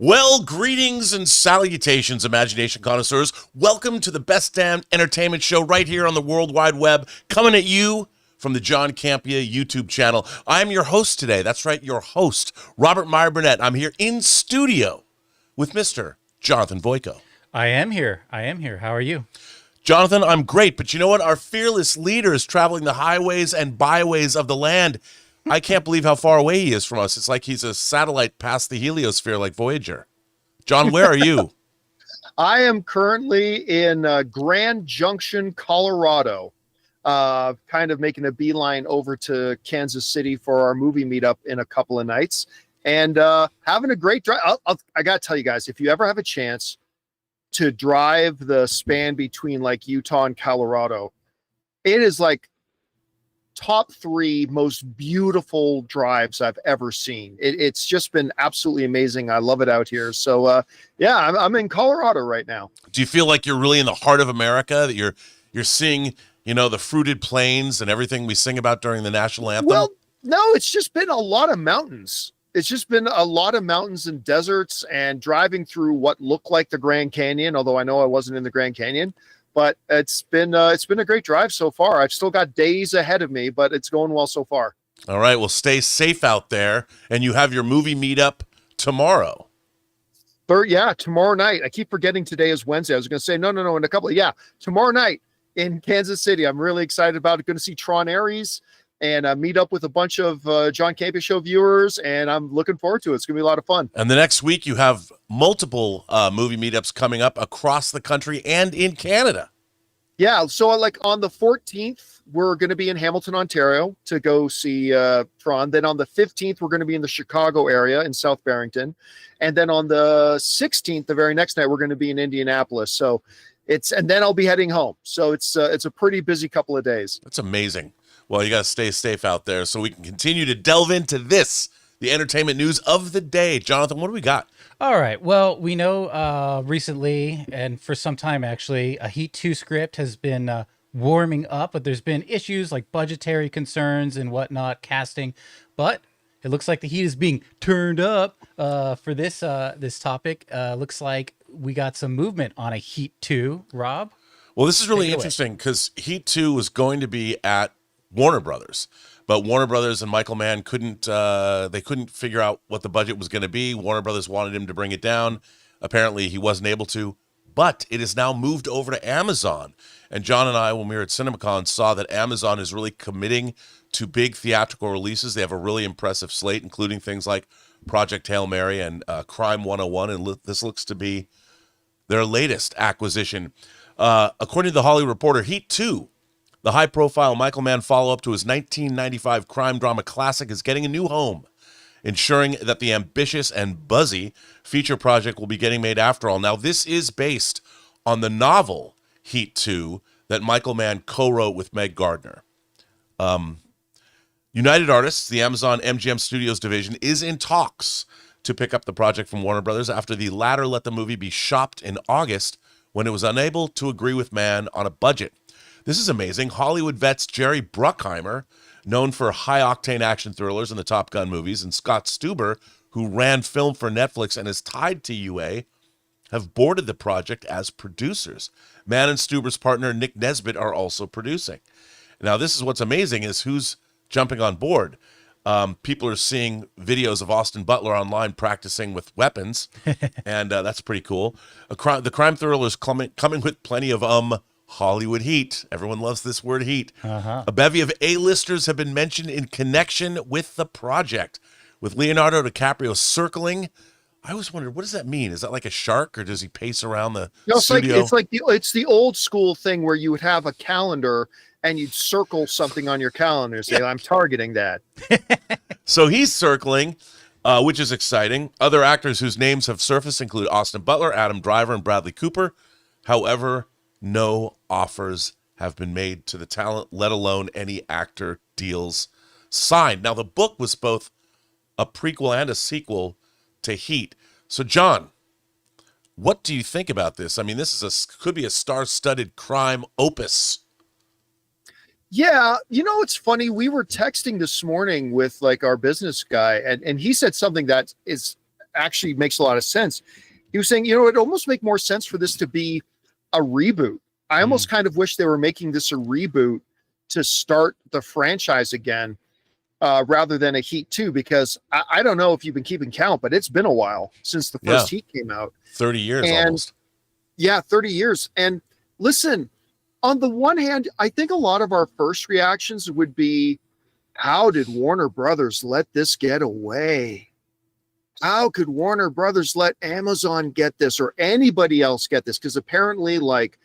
Well, greetings and salutations, imagination connoisseurs. Welcome to the best damn entertainment show right here on the World Wide Web, coming at you from the John Campea YouTube channel. I'm your host today. That's right, your host, Robert Meyer Burnett. I'm here in studio with Mr. Jonathan Voico. I am here. How are you? Jonathan, I'm great, but you know what? Our fearless leader is traveling the highways and byways of the land. I can't believe how far away he is from us. It's like he's a satellite past the heliosphere like Voyager. John, where are you? I am currently in Grand Junction, Colorado, kind of making a beeline over to Kansas City for our movie meetup in a couple of nights and having a great drive. I got to tell you guys, if you ever have a chance to drive the span between like Utah and Colorado, it is like top 3 most beautiful drives I've ever seen. It's just been absolutely amazing. I love it out here. So yeah, I'm in Colorado right now. Do you feel like you're really in the heart of America, that you're seeing, you know, the fruited plains and everything we sing about during the national anthem? Well, no, it's just been a lot of mountains. It's just been a lot of mountains and deserts and driving through what looked like the Grand Canyon, although I know I wasn't in the Grand Canyon. But it's been a great drive so far. I've still got days ahead of me, but it's going well so far. All right, well, stay safe out there, and you have your movie meetup tomorrow. Yeah, tomorrow night. I keep forgetting today is Wednesday. I was going to say no, in a couple. Yeah, tomorrow night in Kansas City. I'm really excited about it. Going to see Tron Ares and meet up with a bunch of John Campea Show viewers, and I'm looking forward to it. It's going to be a lot of fun. And the next week, you have multiple movie meetups coming up across the country and in Canada. Yeah, so like on the 14th, we're going to be in Hamilton, Ontario to go see Tron. Then on the 15th, we're going to be in the Chicago area in South Barrington. And then on the 16th, the very next night, we're going to be in Indianapolis. So and then I'll be heading home. So it's a pretty busy couple of days. That's amazing. Well, you got to stay safe out there so we can continue to delve into this, the entertainment news of the day. Jonathan, what do we got? All right. Well, we know recently, and for some time actually, a Heat 2 script has been warming up, but there's been issues like budgetary concerns and whatnot, casting. But it looks like the heat is being turned up for this topic. Looks like we got some movement on a Heat 2. Rob? Well, this is really interesting because Heat 2 was going to be at Warner Brothers, but Warner Brothers and Michael Mann couldn't figure out what the budget was going to be. Warner Brothers wanted him to bring it down. Apparently he wasn't able to, but it is now moved over to Amazon. And John and I, when we were at CinemaCon, saw that Amazon is really committing to big theatrical releases. They have a really impressive slate, including things like Project Hail Mary and Crime 101, and this looks to be their latest acquisition. According to the Hollywood Reporter, Heat 2, the high-profile Michael Mann follow-up to his 1995 crime drama classic, is getting a new home, ensuring that the ambitious and buzzy feature project will be getting made after all. Now, this is based on the novel Heat 2 that Michael Mann co-wrote with Meg Gardner. United Artists, the Amazon MGM Studios division, is in talks to pick up the project from Warner Brothers after the latter let the movie be shopped in August when it was unable to agree with Mann on a budget. This is amazing. Hollywood vets Jerry Bruckheimer, known for high-octane action thrillers in the Top Gun movies, and Scott Stuber, who ran film for Netflix and is tied to UA, have boarded the project as producers. Mann and Stuber's partner, Nick Nesbitt, are also producing. Now, this is what's amazing is who's jumping on board. People are seeing videos of Austin Butler online practicing with weapons, and that's pretty cool. The crime thriller is coming with plenty of Hollywood heat. Everyone loves this word heat. A bevy of A-listers have been mentioned in connection with the project, with Leonardo DiCaprio circling. I always wondered, what does that mean? Is that like a shark, or does he pace around the studio? It's the old school thing where you would have a calendar and you'd circle something on your calendar, say, I'm targeting that. So he's circling, which is exciting. Other actors whose names have surfaced include Austin Butler, Adam Driver, and Bradley Cooper. However, no offers have been made to the talent, let alone any actor deals signed. Now, the book was both a prequel and a sequel to Heat. So, John, what do you think about this? I mean, this could be a star-studded crime opus. Yeah, you know, it's funny. We were texting this morning with like our business guy, and he said something that is actually makes a lot of sense. He was saying, it almost make more sense for this to be a reboot. I almost kind of wish they were making this a reboot to start the franchise again, rather than a Heat 2, because I don't know if you've been keeping count, but it's been a while since the first Heat came out. 30 years almost. Yeah, 30 years. And listen, on the one hand, I think a lot of our first reactions would be, how did Warner Brothers let this get away? How could Warner Brothers let Amazon get this or anybody else get this? Because apparently, like,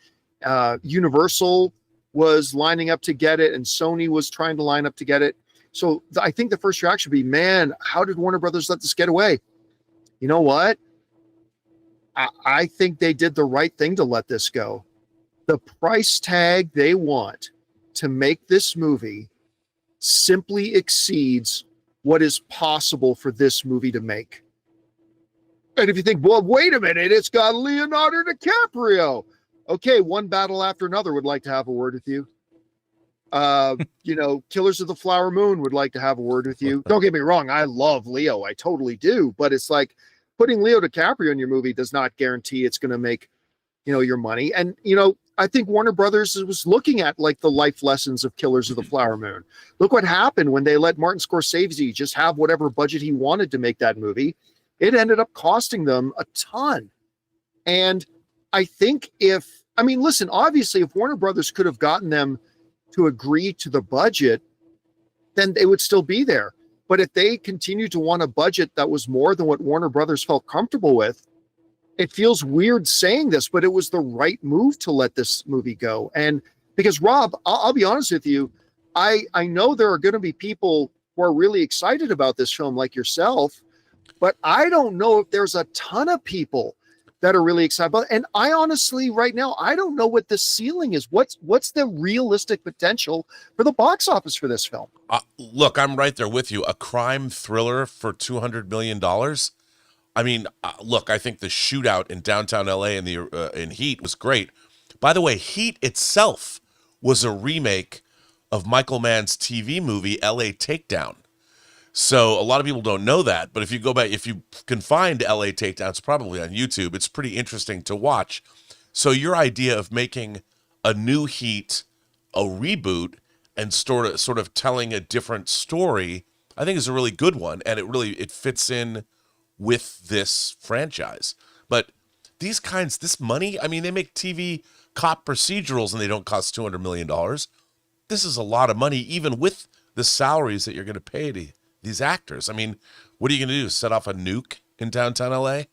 Universal was lining up to get it and Sony was trying to line up to get it. So I think the first reaction would be, man, how did Warner Brothers let this get away? You know what? I think they did the right thing to let this go. The price tag they want to make this movie simply exceeds what is possible for this movie to make. And if you think, well, wait a minute, it's got Leonardo DiCaprio. Okay, One Battle After Another would like to have a word with you. Killers of the Flower Moon would like to have a word with you. Don't get me wrong, I love Leo. I totally do. But it's like, putting Leo DiCaprio in your movie does not guarantee it's going to make, your money. And, I think Warner Brothers was looking at like the life lessons of Killers of the Flower Moon. Look what happened when they let Martin Scorsese just have whatever budget he wanted to make that movie. It ended up costing them a ton. And I think obviously if Warner Brothers could have gotten them to agree to the budget, then they would still be there. But if they continue to want a budget that was more than what Warner Brothers felt comfortable with, it feels weird saying this, but it was the right move to let this movie go. And because, Rob, I'll be honest with you, I know there are going to be people who are really excited about this film like yourself, but I don't know if there's a ton of people that are really excited about it. And I honestly, right now, I don't know what the ceiling is. What's the realistic potential for the box office for this film? Look, I'm right there with you. A crime thriller for $200 million. I mean, look, I think the shootout in downtown LA in Heat was great. By the way, Heat itself was a remake of Michael Mann's TV movie, LA Takedown. So a lot of people don't know that, but if you go back, if you can find LA Takedown, it's probably on YouTube. It's pretty interesting to watch. So your idea of making a new Heat a reboot and sort of telling a different story, I think is a really good one, and it fits in with this franchise. But this money, I mean, they make TV cop procedurals and they don't cost $200 million. This is a lot of money, even with the salaries that you're going to pay to these actors. I mean, what are you going to do? Set off a nuke in downtown LA?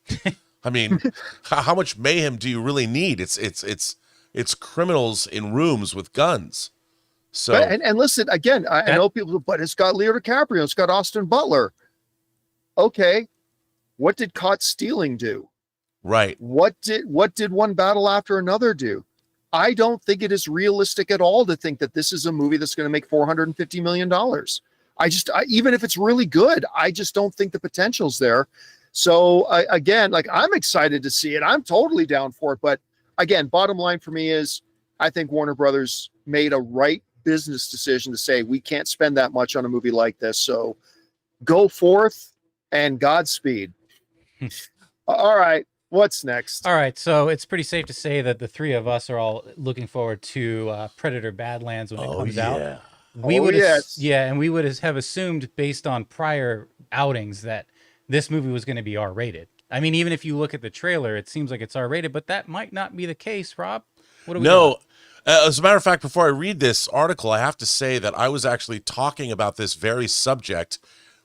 I mean, how much mayhem do you really need? It's criminals in rooms with guns. So and listen, again, I know people, but it's got Leo DiCaprio, it's got Austin Butler. Okay, what did Caught Stealing do? Right. What did One Battle After Another do? I don't think it is realistic at all to think that this is a movie that's going to make $450 million. Even if it's really good, I just don't think the potential's there. So again, I'm excited to see it. I'm totally down for it. But again, bottom line for me is I think Warner Brothers made a right business decision to say, we can't spend that much on a movie like this. So go forth and Godspeed. All right. What's next? All right, so it's pretty safe to say that the three of us are all looking forward to Predator Badlands when it comes out. We would have assumed based on prior outings that this movie was going to be R-rated. I mean, even if you look at the trailer, it seems like it's R-rated, but that might not be the case, Rob. What do we got? As a matter of fact, before I read this article, I have to say that I was actually talking about this very subject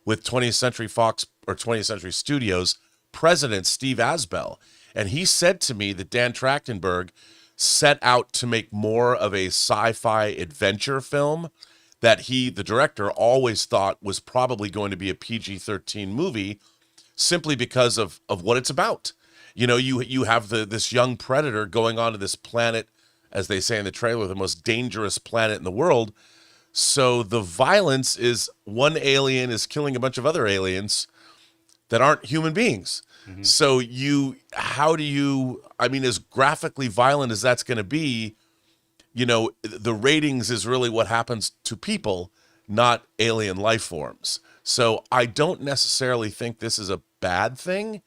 with 20th Century Fox or 20th Century Studios president Steve Asbell, and he said to me that Dan Trachtenberg set out to make more of a sci-fi adventure film that the director, always thought was probably going to be a PG-13 movie simply because of what it's about. You have this young predator going onto this planet, as they say in the trailer, the most dangerous planet in the world. So the violence is one alien is killing a bunch of other aliens that aren't human beings. Mm-hmm. So as graphically violent as that's going to be, the ratings is really what happens to people, not alien life forms. So I don't necessarily think this is a bad thing.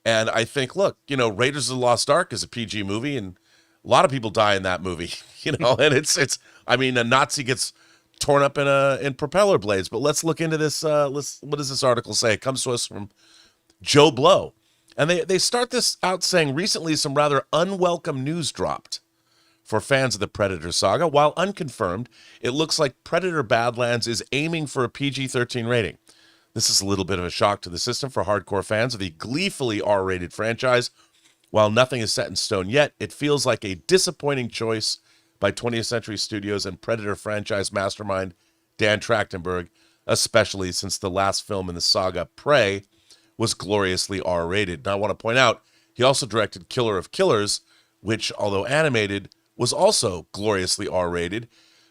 And I think, look, Raiders of the Lost Ark is a PG movie, and a lot of people die in that movie, and it's I mean, a Nazi gets torn up in propeller blades. But let's look into this. What does this article say? It comes to us from Joe Blow. And they start this out saying, recently some rather unwelcome news dropped for fans of the Predator saga. While unconfirmed, it looks like Predator Badlands is aiming for a PG-13 rating. This is a little bit of a shock to the system for hardcore fans of the gleefully R-rated franchise. While nothing is set in stone yet, it feels like a disappointing choice by 20th Century Studios and Predator franchise mastermind Dan Trachtenberg, especially since the last film in the saga, Prey, was gloriously R-rated. Now, I want to point out, he also directed Killer of Killers, which, although animated, was also gloriously R-rated.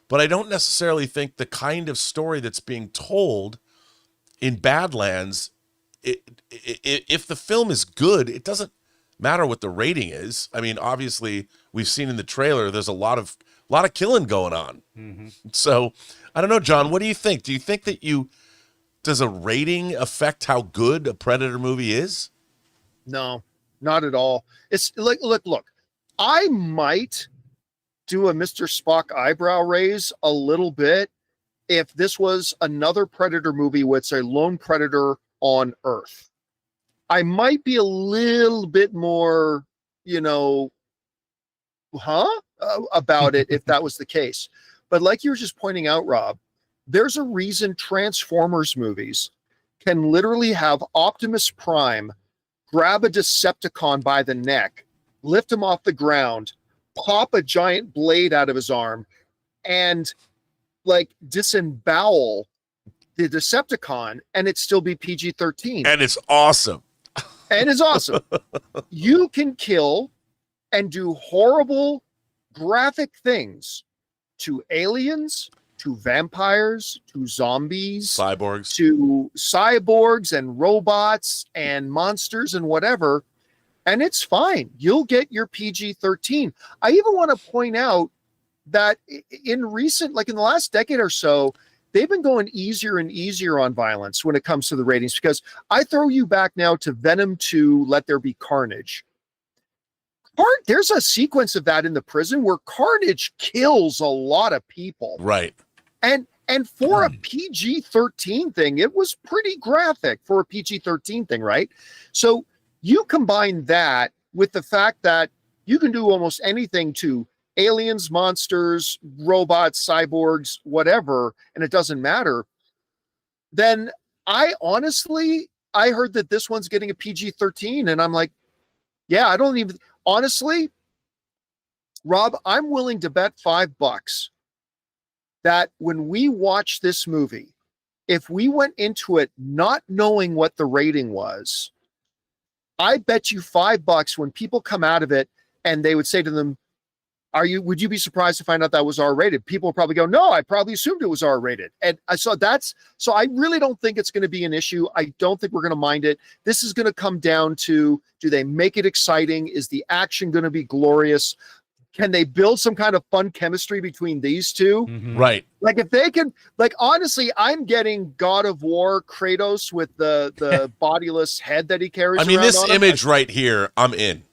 But I don't necessarily think the kind of story that's being told in Badlands, if the film is good, it doesn't matter what the rating is. I mean, obviously, we've seen in the trailer, there's a lot of killing going on. Mm-hmm. So, I don't know, John, what do you think? Do you think that does a rating affect how good a Predator movie is? No, not at all. It's like, look, I might do a Mr. Spock eyebrow raise a little bit if this was another Predator movie with a lone Predator on Earth. I might be a little bit more, about it if that was the case. But like you were just pointing out, Rob, there's a reason Transformers movies can literally have Optimus Prime grab a Decepticon by the neck, lift him off the ground, pop a giant blade out of his arm, and disembowel the Decepticon, and it still be PG-13. And it's awesome. You can kill and do horrible graphic things to aliens, to vampires, to zombies, cyborgs and robots and monsters and whatever, and it's fine. You'll get your PG-13. I even want to point out that in the last decade or so, they've been going easier and easier on violence when it comes to the ratings, because I throw you back now to Venom 2, Let There Be Carnage. There's a sequence of that in the prison where Carnage kills a lot of people. Right. And for a PG-13 thing, it was pretty graphic for a PG-13 thing, right? So you combine that with the fact that you can do almost anything to aliens, monsters, robots, cyborgs, whatever, and it doesn't matter. Then I heard that this one's getting a PG-13, and I'm like, yeah, honestly, Rob, I'm willing to bet $5 that when we watch this movie, if we went into it not knowing what the rating was, I bet you $5 when people come out of it and they would say to them, would you be surprised to find out that was R-rated? People will probably go, no, I probably assumed it was R-rated. And so I really don't think it's going to be an issue. I don't think we're going to mind it. This is going to come down to, do they make it exciting? Is the action going to be glorious? Can they build some kind of fun chemistry between these two? Mm-hmm. Right. Like if they can, honestly, I'm getting God of War Kratos with the bodiless head that he carries. I mean, this image right here, I'm in.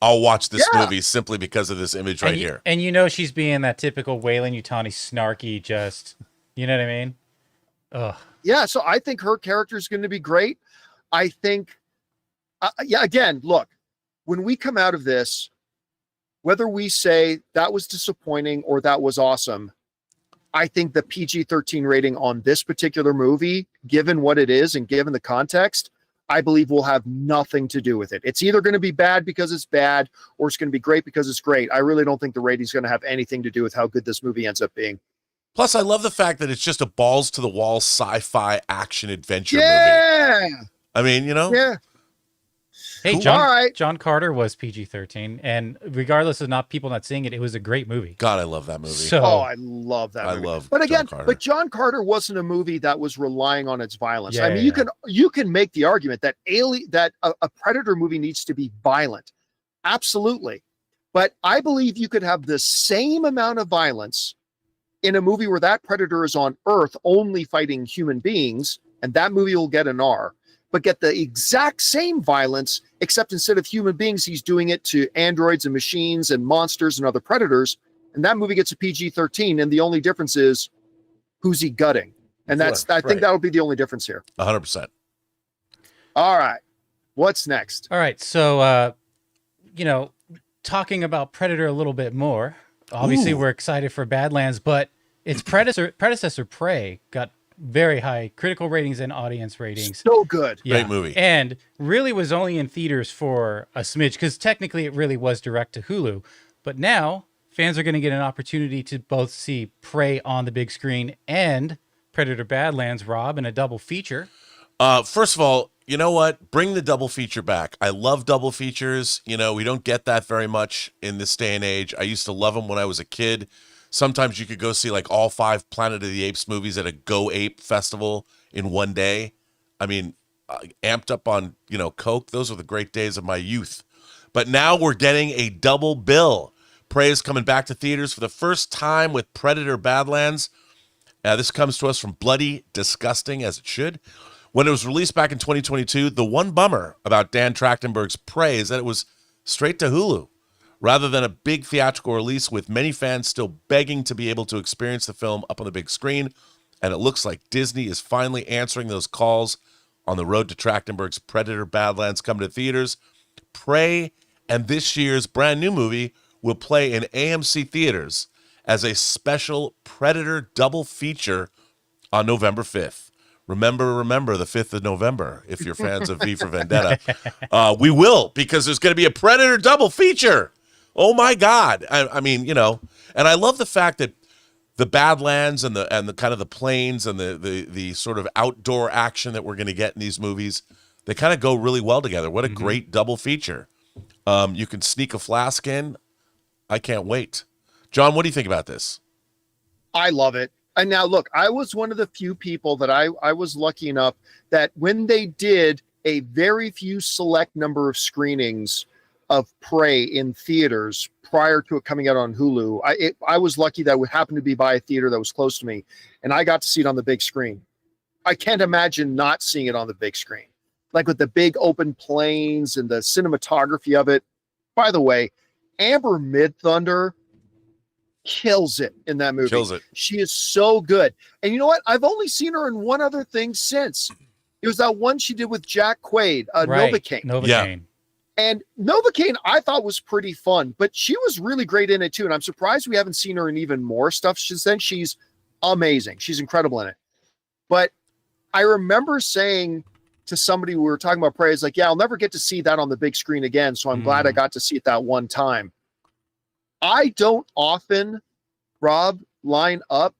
I'll watch this movie simply because of this image right here. And she's being that typical Weyland-Yutani snarky, just, you know what I mean? Ugh. Yeah, so I think her character is going to be great. I think, again, look, when we come out of this, whether we say that was disappointing or that was awesome, I think the PG-13 rating on this particular movie, given what it is and given the context, I believe will have nothing to do with it. It's either going to be bad because it's bad, or it's going to be great because it's great. I really don't think the rating's going to have anything to do with how good this movie ends up being. Plus, I love the fact that it's just a balls to the wall sci-fi action adventure movie. I mean, Yeah. Hey, cool. John Carter was PG-13, and regardless of people not seeing it, it was a great movie. God, I love that movie. I love that movie. I love But again, John Carter. John Carter wasn't a movie that was relying on its violence. You can make the argument that a Predator movie needs to be violent. Absolutely. But I believe you could have the same amount of violence in a movie where that Predator is on Earth only fighting human beings, and that movie will get an R. but get the exact same violence, except instead of human beings, he's doing it to androids and machines and monsters and other predators. And that movie gets a PG-13, and the only difference is who's he gutting. And I think that'll be the only difference here. 100%. All right. What's next? All right. So, talking about Predator a little bit more, obviously we're excited for Badlands, but its predecessor Prey got very high critical ratings and audience ratings. So good. Yeah. Great movie. And really was only in theaters for a smidge, because technically it really was direct to Hulu. But now fans are going to get an opportunity to both see Prey on the big screen and Predator Badlands, Rob, in a double feature. First of all, you know what? Bring the double feature back. I love double features. We don't get that very much in this day and age. I used to love them when I was a kid. Sometimes you could go see like all 5 Planet of the Apes movies at a Go Ape festival in one day. I mean, amped up on, Coke. Those were the great days of my youth. But now we're getting a double bill. Prey is coming back to theaters for the first time with Predator Badlands. This comes to us from Bloody Disgusting, as it should. When it was released back in 2022, the one bummer about Dan Trachtenberg's Prey is that it was straight to Hulu, rather than a big theatrical release, with many fans still begging to be able to experience the film up on the big screen. And it looks like Disney is finally answering those calls on the road to Trachtenberg's Predator Badlands coming to theaters. Prey and this year's brand new movie will play in AMC theaters as a special Predator double feature on November 5th. Remember the 5th of November, if you're fans of V for Vendetta. We will, because there's going to be a Predator double feature. Oh my God. I mean, and I love the fact that the Badlands and the kind of the plains and the sort of outdoor action that we're going to get in these movies, they kind of go really well together. What a great double feature. You can sneak a flask in. I can't wait. John, what do you think about this? I love it. And now, look, I was one of the few people that I was lucky enough that when they did a very few select number of screenings of Prey in theaters prior to it coming out on Hulu, I was lucky that it happened to be by a theater that was close to me, and I got to see it on the big screen. I can't imagine not seeing it on the big screen, like with the big open plains and the cinematography of it. By the way, Amber Midthunder kills it in that movie. Kills it. She is so good. And you know what? I've only seen her in one other thing since. It was that one she did with Jack Quaid, Novocaine. Novocaine. Yeah. And Novocaine, I thought was pretty fun, but she was really great in it too. And I'm surprised we haven't seen her in even more stuff since then. She's amazing. She's incredible in it. But I remember saying to somebody, we were talking about Prey, it's like, yeah, I'll never get to see that on the big screen again. So I'm glad I got to see it that one time. I don't often, Rob, line up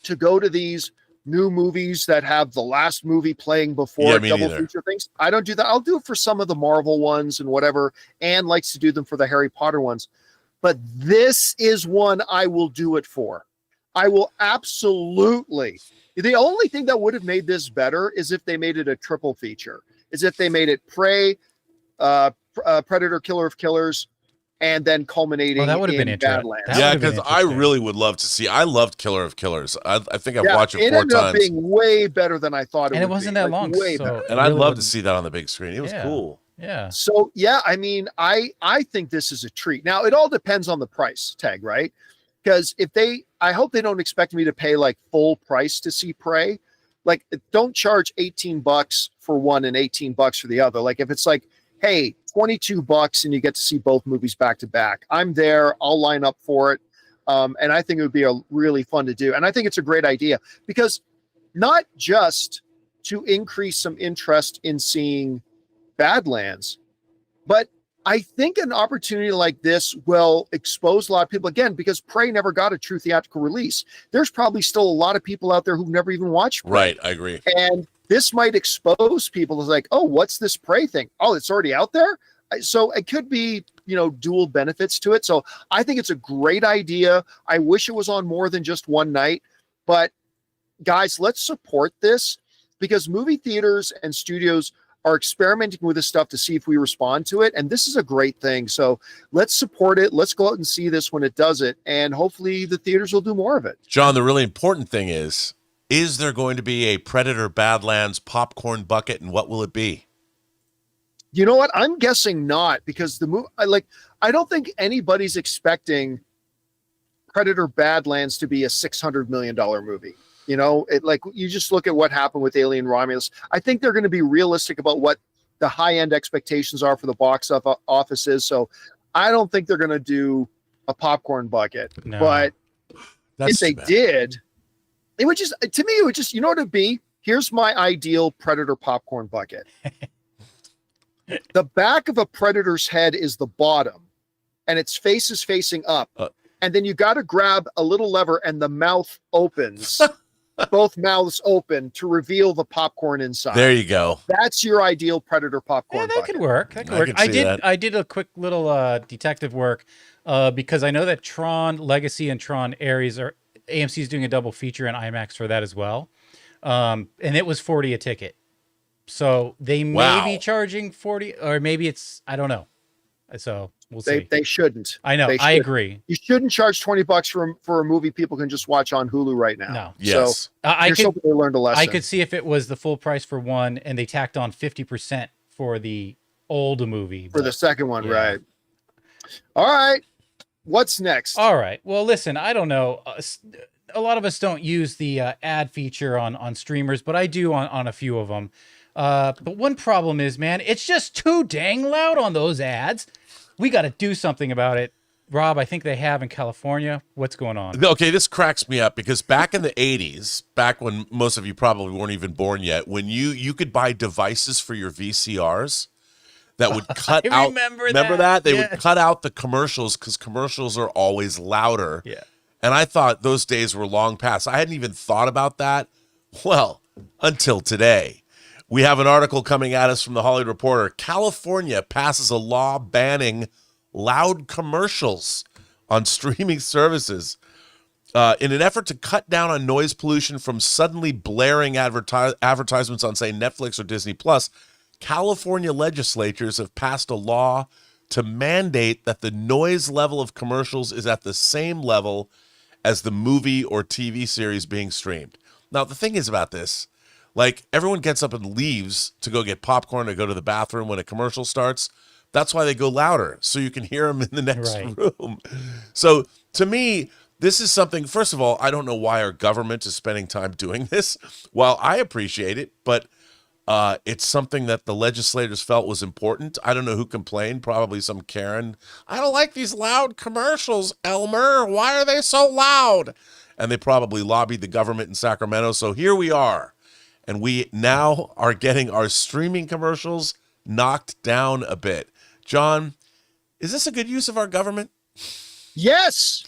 to go to these new movies that have the last movie playing before double feature things. I don't do that. I'll do it for some of the Marvel ones and whatever. Anne likes to do them for the Harry Potter ones. But this is one I will do it for. I will absolutely. The only thing that would have made this better is if they made it a triple feature, is if they made it Prey, Predator, Killer of Killers, and then culminating that would have in been interesting. Badlands. Yeah, because I really would love to see. I loved Killer of Killers. I think I've watched it 4 times. It ended up being way better than I thought it would be. And it wasn't that long. Way better. And I'd love to see that on the big screen. It was cool. Yeah. So, yeah, I mean, I think this is a treat. Now, it all depends on the price tag, right? Because I hope they don't expect me to pay like full price to see Prey. Like, don't charge $18 for one and $18 for the other. Like, if it's like, hey, $22 and you get to see both movies back to back, I'm there. I'll line up for it. And I think it would be really fun to do. And I think it's a great idea because not just to increase some interest in seeing Badlands, but I think an opportunity like this will expose a lot of people, again, because Prey never got a true theatrical release. There's probably still a lot of people out there who've never even watched Prey. Right, I agree. And this might expose people as like, oh, what's this Prey thing? Oh, it's already out there? So it could be, dual benefits to it. So I think it's a great idea. I wish it was on more than just one night. But guys, let's support this because movie theaters and studios are experimenting with this stuff to see if we respond to it. And this is a great thing. So let's support it. Let's go out and see this when it does it. And hopefully the theaters will do more of it. John, the really important thing is Is there going to be a Predator Badlands popcorn bucket, and what will it be? You know what? I'm guessing not, because the movie, I don't think anybody's expecting Predator Badlands to be a $600 million movie. You know, you just look at what happened with Alien Romulus. I think they're going to be realistic about what the high end expectations are for the box offices. So I don't think they're going to do a popcorn bucket, No. but That's if they too bad. did, it would just, to me, it would just, you know what it'd be? Here's my ideal Predator popcorn bucket. The back of a Predator's head is the bottom, and its face is facing up. And then you got to grab a little lever, and the mouth opens, both mouths open, to reveal the popcorn inside. There you go. That's your ideal Predator popcorn Yeah, that bucket. could work. That could I work. can see that. I did a quick little detective work because I know that Tron Legacy and Tron Ares are AMC's doing a double feature in IMAX for that as well, and it was $40 a ticket. So they may be charging 40, or maybe it's, I don't know. So we'll see. They shouldn't. I know. They I should. agree. You shouldn't charge $20 for a movie people can just watch on Hulu right now. No. Yes. So I here's could hoping they learned a lesson. I could see if it was the full price for one and they tacked on 50% for the old movie. for the second one, yeah. right? All right. What's next? All right. Well, listen, I don't know. A lot of us don't use the ad feature on streamers, but I do on a few of them. But one problem is, man, it's just too dang loud on those ads. We got to do something about it. Rob, I think they have in California. What's going on? Okay, this cracks me up because back in the 80s, back when most of you probably weren't even born yet, when you could buy devices for your VCRs that would cut I out. remember that? They Yeah. would cut out the commercials because commercials are always louder. Yeah. And I thought those days were long past. I hadn't even thought about that. Well, until today. We have an article coming at us from the Hollywood Reporter. California passes a law banning loud commercials on streaming services in an effort to cut down on noise pollution from suddenly blaring advertisements on, say, Netflix or Disney Plus. California legislatures have passed a law to mandate that the noise level of commercials is at the same level as the movie or TV series being streamed. Now, the thing is about this, like, everyone gets up and leaves to go get popcorn or go to the bathroom when a commercial starts. That's why they go louder, so you can hear them in the next Right. room. So, to me, this is something, first of all, I don't know why our government is spending time doing this. While I appreciate it, but it's something that the legislators felt was important. I don't know who complained, probably some Karen. I don't like these loud commercials, Elmer. Why are they so loud? And they probably lobbied the government in Sacramento. So here we are. And we now are getting our streaming commercials knocked down a bit. John, is this a good use of our government? Yes.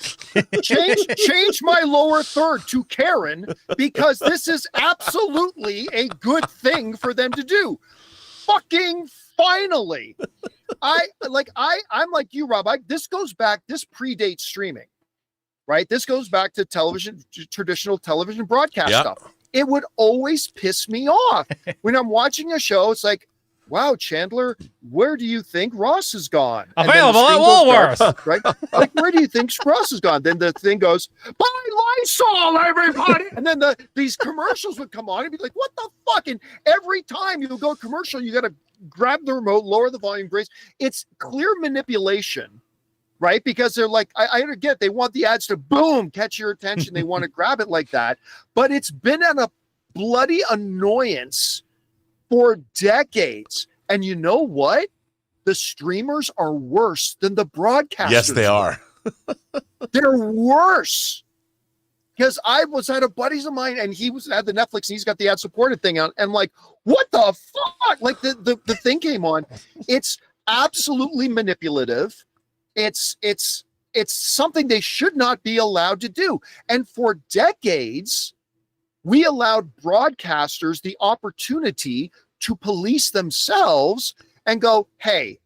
Change my lower third to Karen, because this is absolutely a good thing for them to do. Fucking finally. I'm like you, Rob. This predates streaming, right? This goes back to television, traditional television broadcast Yep. stuff. It would always piss me off when I'm watching a show. It's like, wow, Chandler, where do you think Ross has gone? And then the Available at screen goes dark, Woolworths. right? Like, where do you think Ross has gone? Then the thing goes, buy Lysol, everybody. And then these commercials would come on and be like, what the fuck? And every time you go commercial, you got to grab the remote, lower the volume, grace. It's clear manipulation, right? Because they're like, I get, they want the ads to boom, catch your attention. They want to grab it like that. But it's been a bloody annoyance for decades. And you know what? The streamers are worse than the broadcasters. Yes, they are. They're worse. Because I was at a buddy's of mine and he was at the Netflix and he's got the ad supported thing on. And like, what the fuck? Like the thing came on. It's absolutely manipulative. It's something they should not be allowed to do. And for decades, we allowed broadcasters the opportunity to police themselves and go, hey,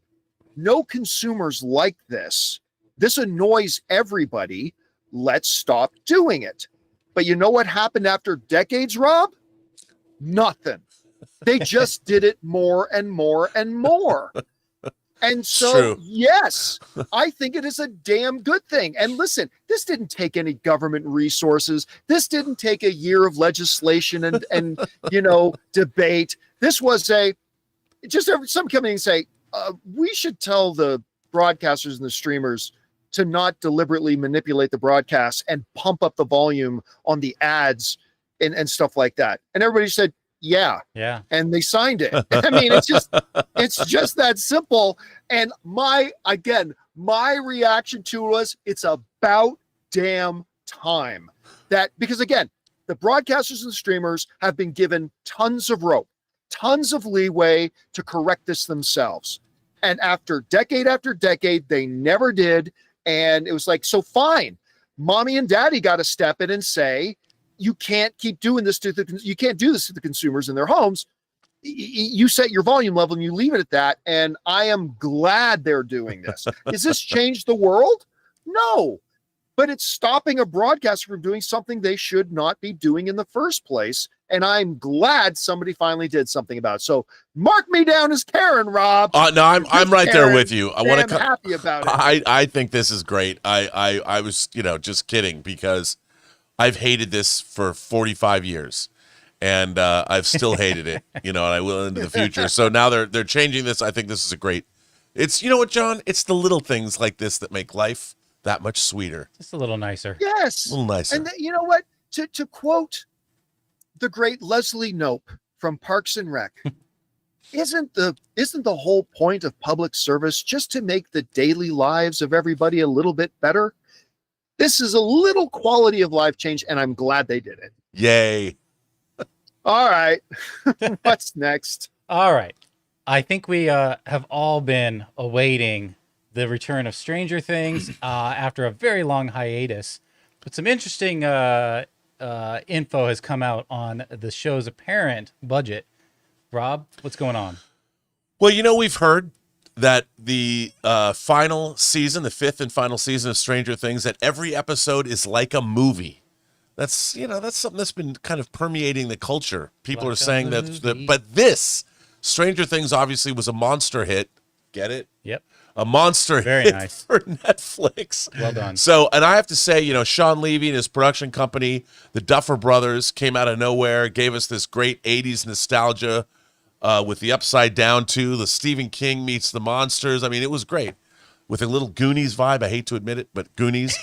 no consumers like this. This annoys everybody. Let's stop doing it. But you know what happened after decades, Rob? Nothing. They just did it more and more and more. And so, true. yes, I think it is a damn good thing. And listen, this didn't take any government resources. This didn't take a year of legislation and debate. This was some company say, we should tell the broadcasters and the streamers to not deliberately manipulate the broadcast and pump up the volume on the ads and stuff like that. And everybody said, yeah. And they signed it. I mean, it's just that simple. And my reaction to it was, it's about damn time that, because again, the broadcasters and the streamers have been given tons of rope, tons of leeway to correct this themselves. And after decade, they never did. And it was like, so fine, mommy and daddy got to step in and say, you can't keep doing this you can't do this to the consumers in their homes. You set your volume level and you leave it at that. And I am glad they're doing this. Does this change the world? No, but it's stopping a broadcaster from doing something they should not be doing in the first place. And I'm glad somebody finally did something about it. So mark me down as Karen, Rob. No, I'm right there with you. I want to happy about it. I think this is great. I was, just kidding, because I've hated this for 45 years, and I've still hated it, and I will into the future. So now they're changing this. I think this is a great. It's, you know what, John? It's the little things like this that make life that much sweeter. Just a little nicer. Yes, a little nicer. And you know what? To quote the great Leslie Knope from Parks and Rec, isn't the whole point of public service just to make the daily lives of everybody a little bit better? This is a little quality of life change, and I'm glad they did it. Yay. All right. What's next? All right. I think we have all been awaiting the return of Stranger Things after a very long hiatus. But some interesting info has come out on the show's apparent budget. Rob, what's going on? Well, we've heard that the final season, the fifth and final season of Stranger Things, that every episode is like a movie. That's something that's been kind of permeating the culture. People are saying that, but this Stranger Things obviously was a monster hit. Get it? Yep. A monster hit for Netflix. Well done. So, and I have to say, Sean Levy and his production company, the Duffer Brothers, came out of nowhere, gave us this great 80s nostalgia with the Upside Down 2, the Stephen King meets the monsters. I mean, it was great with a little Goonies vibe. I hate to admit it, but Goonies.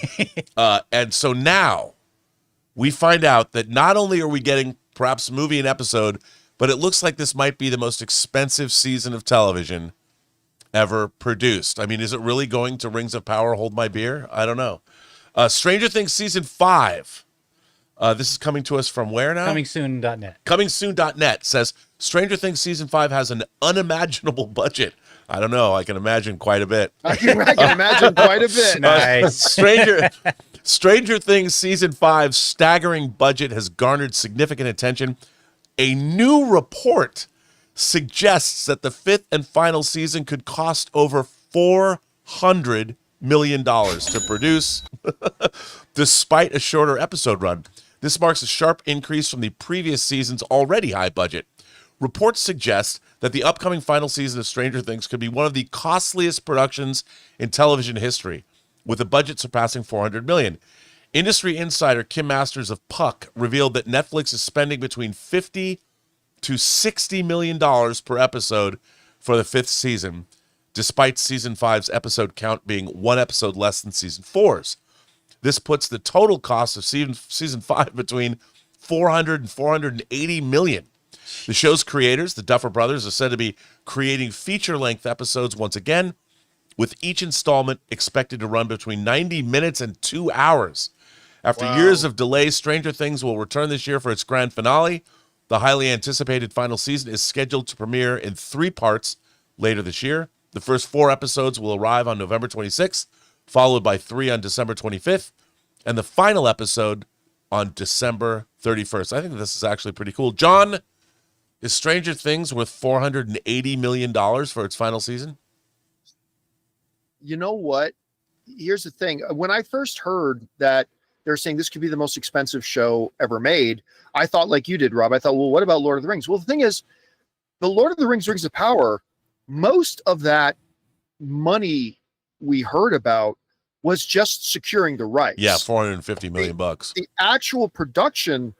And so now we find out that not only are we getting perhaps a movie and episode, but it looks like this might be the most expensive season of television ever produced. I mean, is it really going to Rings of Power, Hold My Beer? I don't know. Stranger Things Season 5. This is coming to us from where now? Comingsoon.net. Comingsoon.net says Stranger Things Season 5 has an unimaginable budget. I don't know. I can imagine quite a bit. I can imagine quite a bit. Nice. Stranger Things Season 5's staggering budget has garnered significant attention. A new report suggests that the fifth and final season could cost over $400 million to produce, despite a shorter episode run. This marks a sharp increase from the previous season's already high budget. Reports suggest that the upcoming final season of Stranger Things could be one of the costliest productions in television history, with a budget surpassing $400 million. Industry insider Kim Masters of Puck revealed that Netflix is spending between $50 to $60 million per episode for the fifth season, despite Season 5's episode count being one episode less than Season 4's. This puts the total cost of Season 5 between $400 and $480 million. The show's creators, the Duffer Brothers, are said to be creating feature-length episodes once again, with each installment expected to run between 90 minutes and 2 hours. After years of delay, Stranger Things will return this year for its grand finale. The highly anticipated final season is scheduled to premiere in 3 parts later this year. The first 4 episodes will arrive on November 26th, followed by 3 on December 25th, and the final episode on December 31st. I think this is actually pretty cool. John, is Stranger Things worth $480 million for its final season? You know what? Here's the thing. When I first heard that they're saying this could be the most expensive show ever made, I thought like you did, Rob. I thought, well, what about Lord of the Rings? Well, the thing is, the Lord of the Rings, Rings of Power, most of that money we heard about was just securing the rights. Yeah, 450 million bucks. The actual production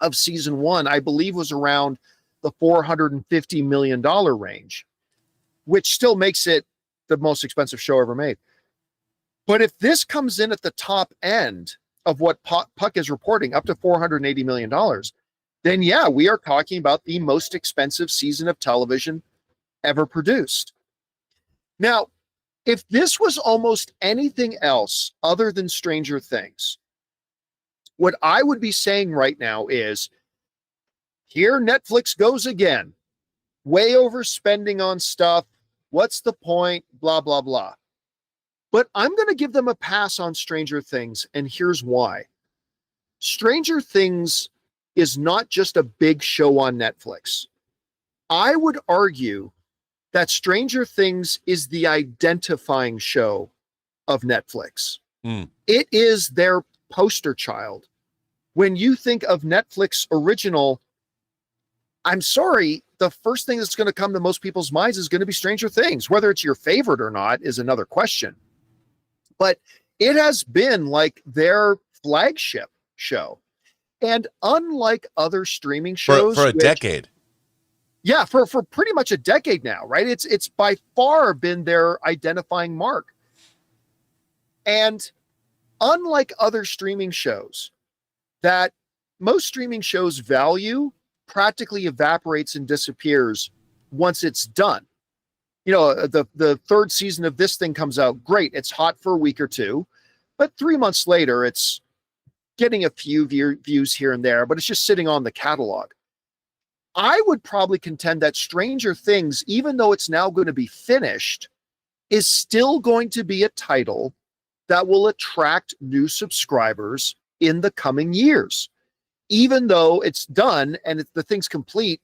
of season 1, I believe, was around the $450 million range, which still makes it the most expensive show ever made. But if this comes in at the top end of what Puck is reporting, up to $480 million, then yeah, we are talking about the most expensive season of television ever produced. Now, if this was almost anything else other than Stranger Things, what I would be saying right now is, here Netflix goes again, way overspending on stuff. What's the point? Blah, blah, blah. But I'm going to give them a pass on Stranger Things, and here's why. Stranger Things is not just a big show on Netflix. I would argue that Stranger Things is the identifying show of Netflix. It is their poster child. When you think of Netflix original, I'm sorry, the first thing that's going to come to most people's minds is going to be Stranger Things. Whether it's your favorite or not is another question. But it has been like their flagship show. And unlike other streaming shows for a decade. Yeah, for pretty much a decade now, right? It's by far been their identifying mark. And unlike other streaming shows, that most streaming shows value practically evaporates and disappears once it's done. You know, the third season of this thing comes out, great, it's hot for a week or two, but 3 months later, it's getting a few views here and there, but it's just sitting on the catalog. I would probably contend that Stranger Things, even though it's now going to be finished, is still going to be a title that will attract new subscribers in the coming years. Even though it's done and the thing's complete,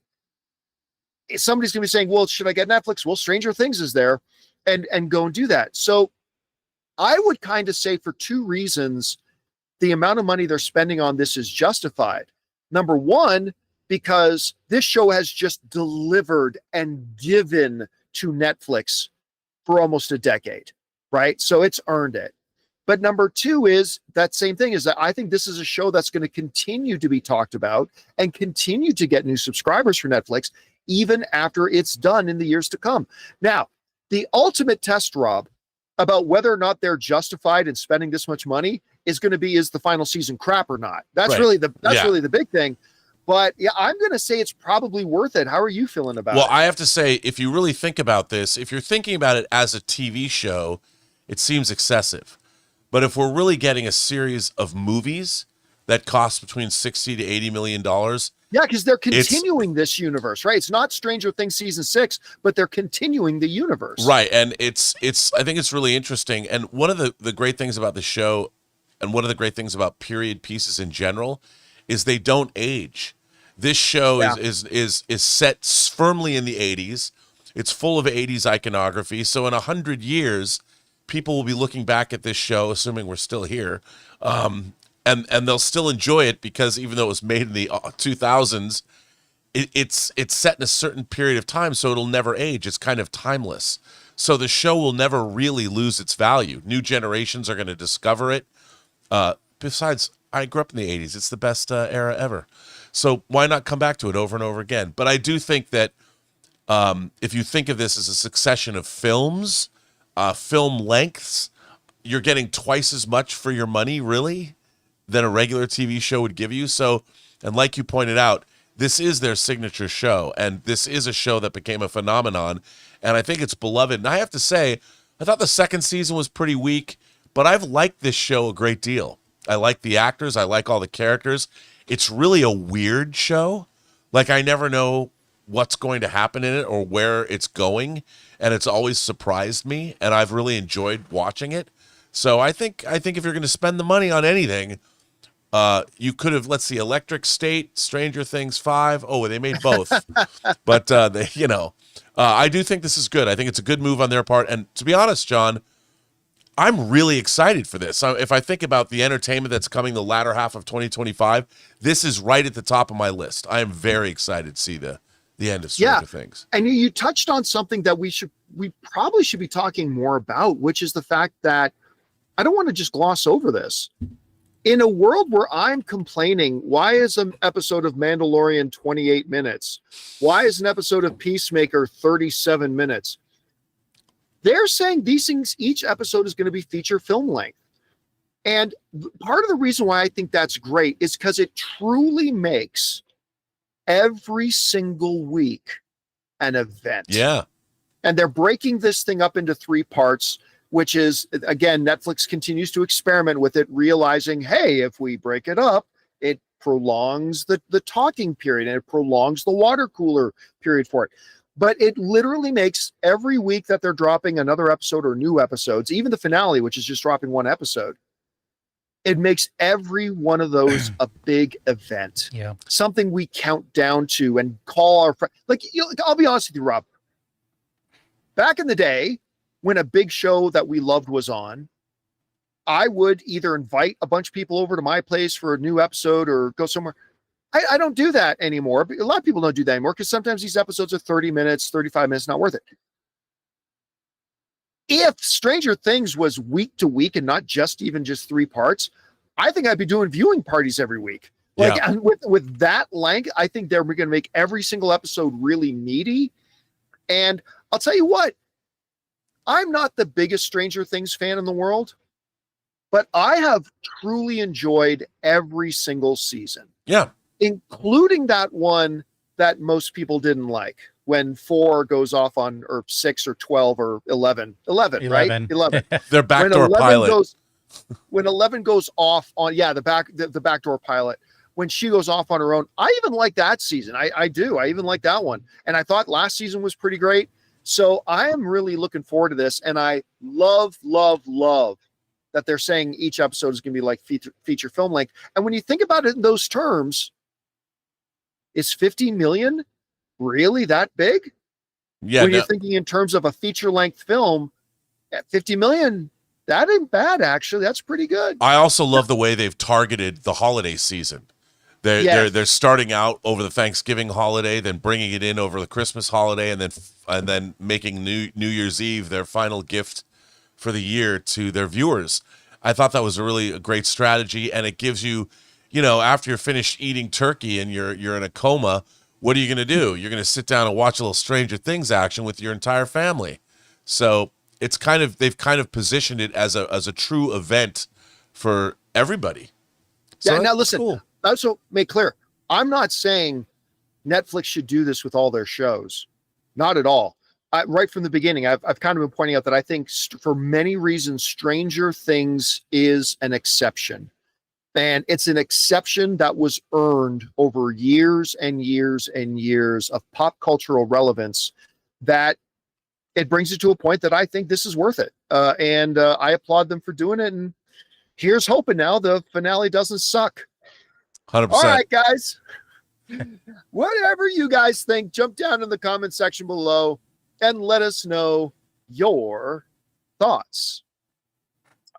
somebody's going to be saying, well, should I get Netflix? Well, Stranger Things is there, and go and do that. So I would kind of say, for two reasons, the amount of money they're spending on this is justified. Number one, because this show has just delivered and given to Netflix for almost a decade, right? So it's earned it. But number two is that same thing, is that I think this is a show that's going to continue to be talked about and continue to get new subscribers for Netflix, even after it's done in the years to come. Now, the ultimate test, Rob, about whether or not they're justified in spending this much money is going to be, is the final season crap or not? That's right. really the big thing. But yeah, I'm going to say it's probably worth it. How are you feeling about it? Well, I have to say, if you really think about this, if you're thinking about it as a TV show, it seems excessive. But if we're really getting a series of movies that cost between $60 to $80 million, yeah, because they're continuing this universe, right? It's not Stranger Things season 6, but they're continuing the universe, right? And it's I think it's really interesting. And one of the great things about the show, and one of the great things about period pieces in general, is they don't age. This show is set firmly in the 80s. It's full of 80s iconography. So in 100 years, people will be looking back at this show, assuming we're still here, and they'll still enjoy it, because even though it was made in the 2000s, it's set in a certain period of time, so it'll never age. It's kind of timeless. So the show will never really lose its value. New generations are going to discover it. Besides, I grew up in the 80s. It's the best era ever. So why not come back to it over and over again? But I do think that if you think of this as a succession of films, film lengths, you're getting twice as much for your money, really, than a regular TV show would give you. So, and like you pointed out, this is their signature show, and this is a show that became a phenomenon, and I think it's beloved. And I have to say, I thought the second season was pretty weak, but I've liked this show a great deal. I like the actors. I like all the characters. It's really a weird show. Like, I never know what's going to happen in it or where it's going, and it's always surprised me, and I've really enjoyed watching it. So I think if you're going to spend the money on anything, you could have, let's see, Electric State, Stranger Things 5. Oh, they made both. But I do think this is good. I think it's a good move on their part. And to be honest, John, I'm really excited for this. If I think about the entertainment that's coming the latter half of 2025, this is right at the top of my list. I am very excited to see the end of Stranger Things. And you touched on something that we probably should be talking more about, which is the fact that I don't want to just gloss over this. In a world where I'm complaining, why is an episode of Mandalorian 28 minutes? Why is an episode of Peacemaker 37 minutes? They're saying these things, each episode is going to be feature film length. And part of the reason why I think that's great is because it truly makes every single week an event. Yeah. And they're breaking this thing up into 3 parts, which is, again, Netflix continues to experiment with it, realizing, hey, if we break it up, it prolongs the talking period and it prolongs the water cooler period for it. But it literally makes every week that they're dropping another episode or new episodes, even the finale, which is just dropping 1 episode, it makes every one of those a big event. Yeah. Something we count down to and call our friends. Like, I'll be honest with you, Rob. Back in the day, when a big show that we loved was on, I would either invite a bunch of people over to my place for a new episode or go somewhere. I don't do that anymore. A lot of people don't do that anymore because sometimes these episodes are 30 minutes, 35 minutes, not worth it. If Stranger Things was week to week and not just 3 parts, I think I'd be doing viewing parties every week. Like, and with that length, I think they're going to make every single episode really meaty. And I'll tell you what, I'm not the biggest Stranger Things fan in the world, but I have truly enjoyed every single season. Yeah. Including that one that most people didn't like, when 4 goes off on, or 6 or 12 or 11, right? 11. Their backdoor pilot. When 11 goes off on, the backdoor pilot, when she goes off on her own, I even like that season. I do. I even like that one. And I thought last season was pretty great. So I am really looking forward to this. And I love that they're saying each episode is going to be like feature film length. And when you think about it in those terms, is 50 million really that big? Yeah. When you're thinking in terms of a feature length film, at 50 million, that ain't bad, actually. That's pretty good. I also love the way they've targeted the holiday season. They're starting out over the Thanksgiving holiday, then bringing it in over the Christmas holiday, and then making New Year's Eve their final gift for the year to their viewers. I thought that was a great strategy, and it gives you, after you're finished eating turkey and you're in a coma, what are you going to do? You're going to sit down and watch a little Stranger Things action with your entire family. So they've kind of positioned it as a true event for everybody. So now listen. Cool. Also make clear, I'm not saying Netflix should do this with all their shows. Not at all. Right from the beginning, I've kind of been pointing out that I think for many reasons, Stranger Things is an exception. And it's an exception that was earned over years and years and years of pop cultural relevance, that it brings it to a point that I think this is worth it. And I applaud them for doing it. And here's hoping now the finale doesn't suck. 100%. All right, guys. Whatever you guys think, jump down in the comment section below and let us know your thoughts.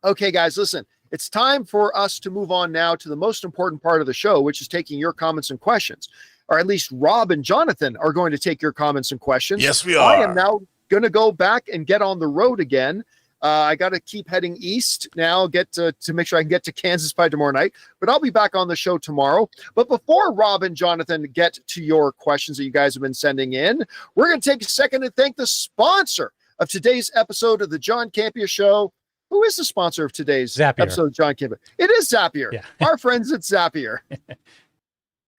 Okay, guys, listen. It's time for us to move on now to the most important part of the show, which is taking your comments and questions. Or at least Rob and Jonathan are going to take your comments and questions. Yes, we are. I am now going to go back and get on the road again. I got to keep heading east now, get to make sure I can get to Kansas by tomorrow night. But I'll be back on the show tomorrow. But before Rob and Jonathan get to your questions that you guys have been sending in, we're going to take a second and thank the sponsor of today's episode of the John Campea Show. Who is the sponsor of today's Zapier. episode of John Campea? It is Zapier. Yeah. Our friends at Zapier.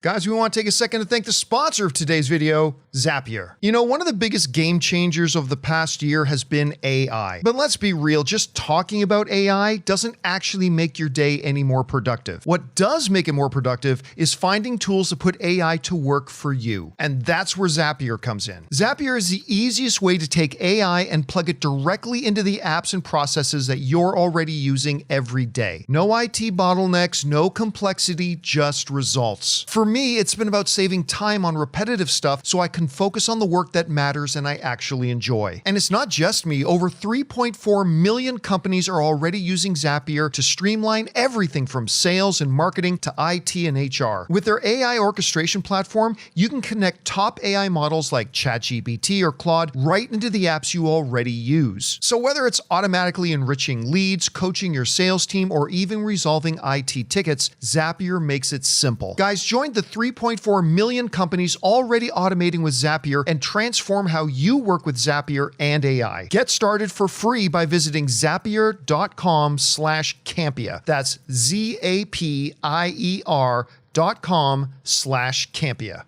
Guys, we want to take a second to thank the sponsor of today's video, Zapier. You know, one of the biggest game changers of the past year has been AI. But let's be real, just talking about AI doesn't actually make your day any more productive. What does make it more productive is finding tools to put AI to work for you. And that's where Zapier comes in. Zapier is the easiest way to take AI and plug it directly into the apps and processes that you're already using every day. No IT bottlenecks, no complexity, just results. For me, it's been about saving time on repetitive stuff so I can can focus on the work that matters and I actually enjoy. And it's not just me. Over 3.4 million companies are already using Zapier to streamline everything from sales and marketing to IT and HR. With their AI orchestration platform, you can connect top AI models like ChatGPT or Claude right into the apps you already use. So whether it's automatically enriching leads, coaching your sales team, or even resolving IT tickets, Zapier makes it simple. Guys, join the 3.4 million companies already automating with Zapier and transform how you work with Zapier and AI. Get started for free by visiting zapier.com/Campea. That's Zapier.com/Campea.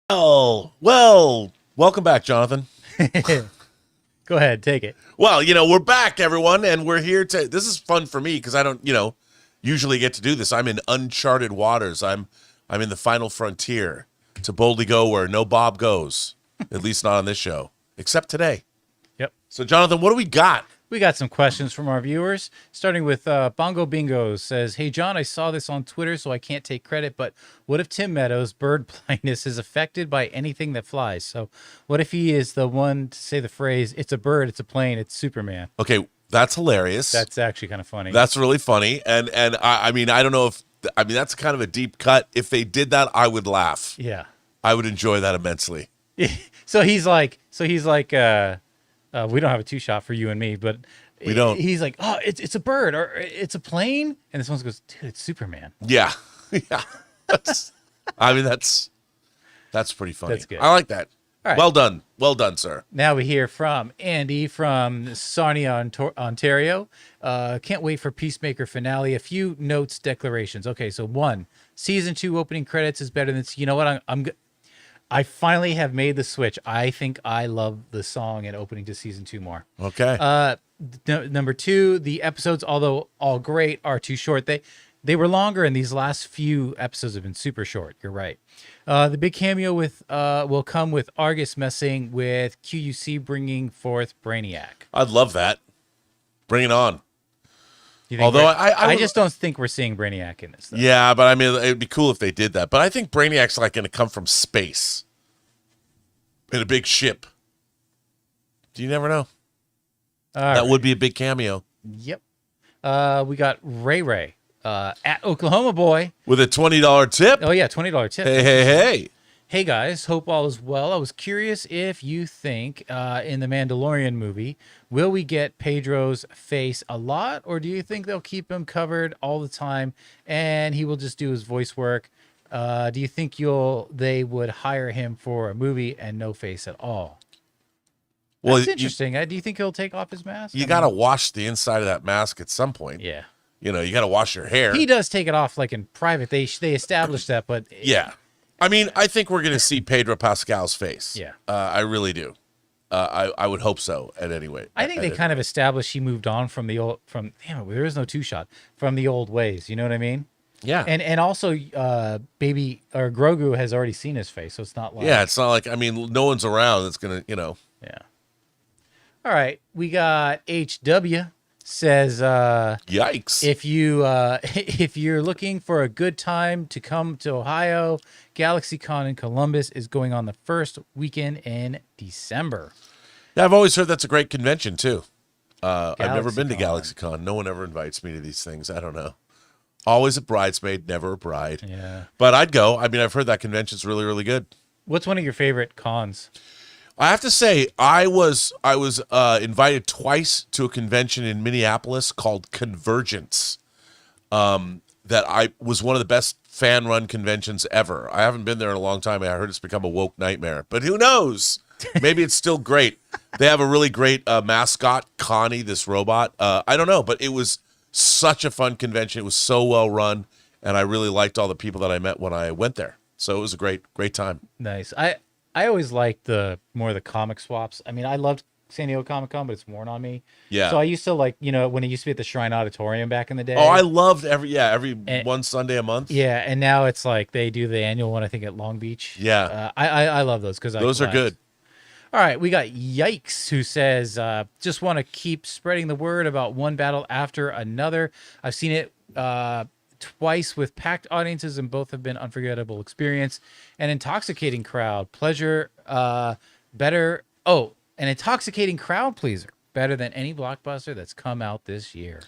Oh, well, welcome back, Jonathan. Go ahead, take it. Well, we're back, everyone, and we're here to. This is fun for me because I don't, usually get to do this. I'm in uncharted waters. I'm in the final frontier to boldly go where no Bob goes. At least not on this show, except today. Yep. So, Jonathan, what do we got? We got some questions from our viewers, starting with Bongo Bingo says, "Hey, John, I saw this on Twitter, so I can't take credit, but what if Tim Meadows' bird blindness is affected by anything that flies? So what if he is the one to say the phrase, 'It's a bird, it's a plane, it's Superman'?" Okay, that's hilarious. That's actually kind of funny. That's really funny. And I mean, I don't know if, that's kind of a deep cut. If they did that, I would laugh. Yeah. I would enjoy that immensely. So he's like, we don't have a two-shot for you and me, but we don't. He's like, "Oh, it's a bird or it's a plane," and this one goes, "Dude, it's Superman." Yeah, yeah. That's pretty funny. That's good. I like that. All right. Well done, sir. Now we hear from Andy from Sarnia, Ontario. Can't wait for Peacemaker finale. A few notes, declarations. Okay, so 1, season 2 opening credits is better than. You know what? I finally have made the switch. I think I love the song and opening to season 2 more. Okay. Number 2, the episodes, although all great, are too short. They were longer, and these last few episodes have been super short. You're right. The big cameo will come with Argus messing with QUC, bringing forth Brainiac. I'd love that. Bring it on. You think Although I just don't think we're seeing Brainiac in this, though. Yeah, but I mean, it'd be cool if they did that. But I think Brainiac's like going to come from space in a big ship. You never know. That would be a big cameo. Yep. We got Ray at Oklahoma Boy with a $20 tip. Oh yeah, $20 tip. Hey. Hey guys, hope all is well. I was curious if you think in the Mandalorian movie, will we get Pedro's face a lot, or do you think they'll keep him covered all the time and he will just do his voice work? Do you think they would hire him for a movie and no face at all? Well, that's interesting. Do you think he'll take off his mask? You got to wash the inside of that mask at some point. Yeah. You got to wash your hair. He does take it off like in private. They established that, but yeah. I mean, I think we're going to see Pedro Pascal's face. Yeah. I really do. I would hope so at any rate. I think they kind of established he moved on from the old, there is no two-shot, from the old ways. You know what I mean? Yeah. And also baby or Grogu has already seen his face, so it's not like. Yeah, it's not like, I mean, no one's around that's going to, Yeah. All right. We got HW says yikes. If you're looking for a good time to come to Ohio, GalaxyCon in Columbus is going on the first weekend in December. Yeah, I've always heard that's a great convention too. I've never been to GalaxyCon. No one ever invites me to these things. I don't know. Always a bridesmaid, never a bride. Yeah. But I'd go. I mean, I've heard that convention's really, really good. What's one of your favorite cons? I have to say, I was invited twice to a convention in Minneapolis called Convergence. That was one of the best fan-run conventions ever. I haven't been there in a long time. I heard it's become a woke nightmare, but who knows? Maybe it's still great. They have a really great mascot, Connie, this robot. I don't know, but it was such a fun convention. It was so well run, and I really liked all the people that I met when I went there. So it was a great time. Nice. I always liked more of the comic swaps. I mean, I loved San Diego Comic-Con, but it's worn on me. Yeah. So I used to when it used to be at the Shrine Auditorium back in the day. Oh, I loved every one Sunday a month. Yeah, and now it's like they do the annual one, I think, at Long Beach. Yeah. I love those because those are good. All right, we got Yikes, who says, just want to keep spreading the word about one battle after another. I've seen it twice with packed audiences, and both have been unforgettable experience. An intoxicating crowd pleasure, better. Oh, an intoxicating crowd pleaser, better than any blockbuster that's come out this year.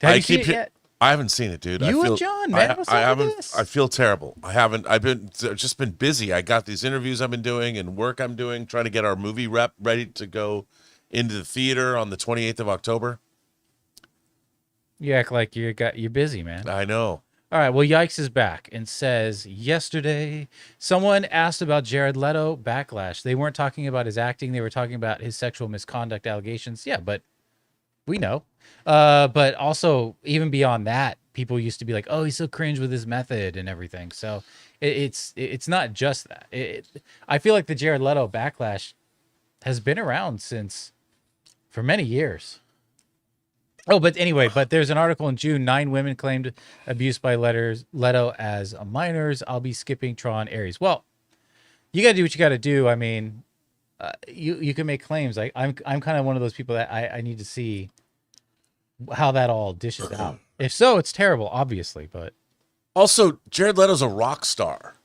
Have you seen it yet? I haven't seen it, dude. You and John, man. What's up with this? I feel terrible. I haven't. Just been busy. I got these interviews I've been doing and work I'm doing, trying to get our movie rep ready to go into the theater on the 28th of October. You act like you're busy, man. I know. All right. Well, Yikes is back and says, yesterday, someone asked about Jared Leto backlash. They weren't talking about his acting. They were talking about his sexual misconduct allegations. Yeah, but we know. But also, even beyond that, people used to be like, oh, he's so cringe with his method and everything. So it's not just that. I feel like the Jared Leto backlash has been around for many years. Oh, but anyway, there's an article in June. 9 women claimed abuse by Leto as minors. I'll be skipping Tron Ares. Well, you got to do what you got to do. I mean, you can make claims. I'm kind of one of those people that I need to see how that all dishes out. If so, it's terrible, obviously. But also, Jared Leto's a rock star.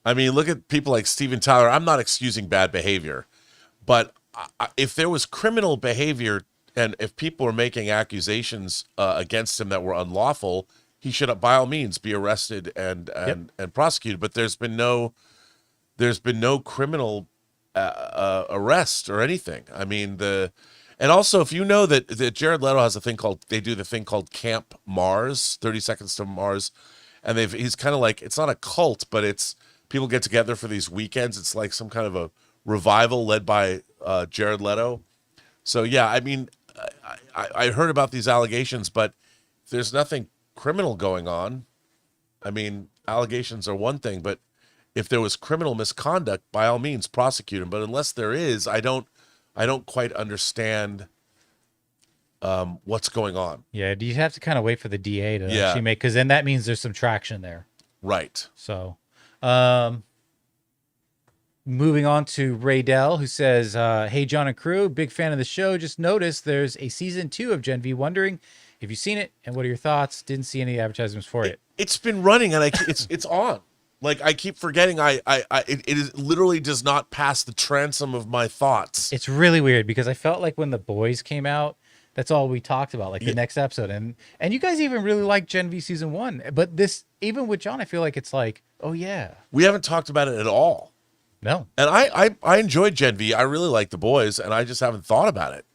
I mean, look at people like Steven Tyler. I'm not excusing bad behavior, but if there was criminal behavior and if people were making accusations against him that were unlawful, he should, by all means, be arrested and prosecuted. But there's been no criminal arrest or anything. I mean, and also, if you know that Jared Leto has they do the thing called Camp Mars, 30 Seconds to Mars, and he's kind of like, it's not a cult, but it's people get together for these weekends. It's like some kind of a revival led by Jared Leto. So yeah, I mean, I heard about these allegations, but there's nothing criminal going on. I mean, allegations are one thing, but if there was criminal misconduct, by all means, prosecute him. But unless there is, I don't quite understand what's going on. yeah, you have to kind of wait for the DA to actually make, because then that means there's some traction there. Right. So, moving on to Raydell, who says, hey, John and crew, big fan of the show. Just noticed there's a season 2 of Gen V. Wondering if you've seen it and what are your thoughts? Didn't see any advertisements for it. It's been running and it's on. Like, I keep forgetting it literally does not pass the transom of my thoughts. It's really weird because I felt like when The Boys came out, that's all we talked about, like the next episode. And you guys even really liked Gen V season 1. But this, even with John, I feel like it's like, oh yeah. We haven't talked about it at all. No. And I enjoyed Gen V. I really like The Boys, and I just haven't thought about it.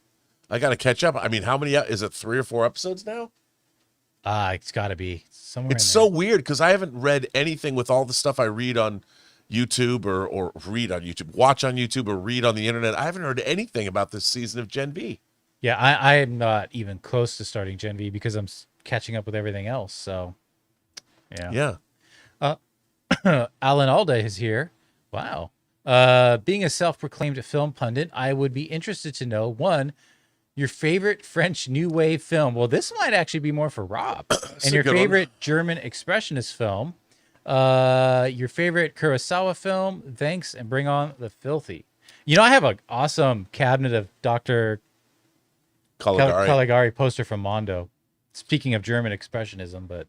I got to catch up. I mean, how many, is it 3 or 4 episodes now? It's got to be somewhere. It's so weird because I haven't read anything with all the stuff I read on YouTube or read on YouTube, watch on YouTube or read on the internet. I haven't heard anything about this season of Gen V. Yeah, I am not even close to starting Gen V because I'm catching up with everything else. So, yeah. Alan Alda is here. Wow. Being a self-proclaimed film pundit, I would be interested to know, 1, your favorite French New Wave film. Well, this might actually be more for Rob. And your favorite German Expressionist film. Your favorite Kurosawa film. Thanks, and bring on the filthy. You know, I have an awesome cabinet of Dr. Caligari poster from Mondo. Speaking of German Expressionism, but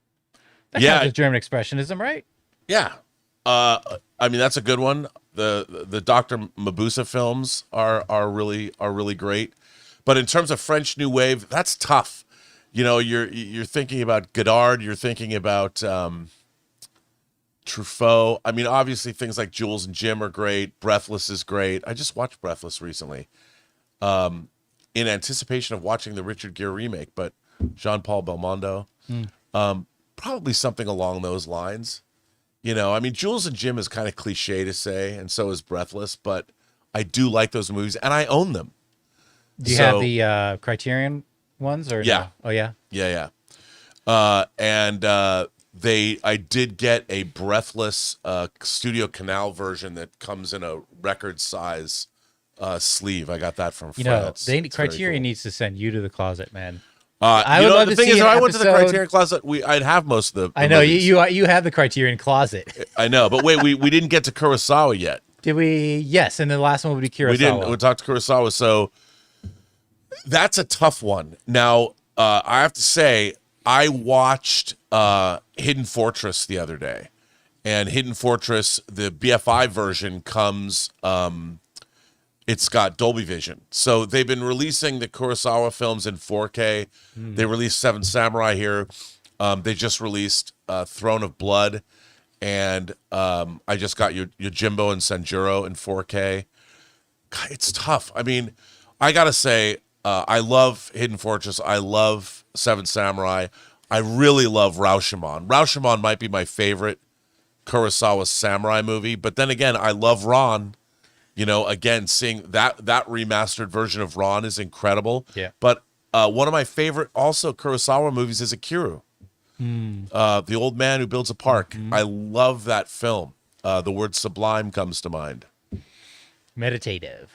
that counts as German Expressionism, right? Yeah. I mean, that's a good one. The Dr. Mabuse films are really great. But in terms of French New Wave, that's tough. You know, you're thinking about Godard, you're thinking about Truffaut. I mean, obviously things like Jules and Jim are great. Breathless is great. I just watched Breathless recently, in anticipation of watching the Richard Gere remake. But Jean-Paul Belmondo, probably something along those lines. You know, I mean, Jules and Jim is kind of cliche to say, and so is Breathless. But I do like those movies, and I own them. Do you have the Criterion ones, or yeah? No? Oh yeah, yeah. I did get a Breathless Studio Canal version that comes in a record size sleeve. I got that from France. You know, Criterion needs to send you to the closet, man. I would love to see if I went to the Criterion closet, I'd have most of the I know movies. you have the Criterion closet. I know, but wait, we didn't get to Kurosawa yet. Did we? Yes, and the last one would be Kurosawa. We didn't. We talked to Kurosawa, so that's a tough one. Now, I have to say, I watched Hidden Fortress the other day, and Hidden Fortress, the BFI version comes. It's got Dolby Vision, so they've been releasing the Kurosawa films in 4K. They released Seven Samurai here. They just released Throne of Blood, and I just got Yojimbo and Sanjuro in 4K. God, it's tough. I mean, I gotta say, I love Hidden Fortress. I love Seven Samurai. I really love Rashomon. Rashomon might be my favorite Kurosawa samurai movie, but then again, I love Ron. You know, again, seeing that remastered version of Ron is incredible. Yeah. But one of my favorite also Kurosawa movies is Akiru. The Old Man Who Builds a Park. I love that film. The word sublime comes to mind. Meditative.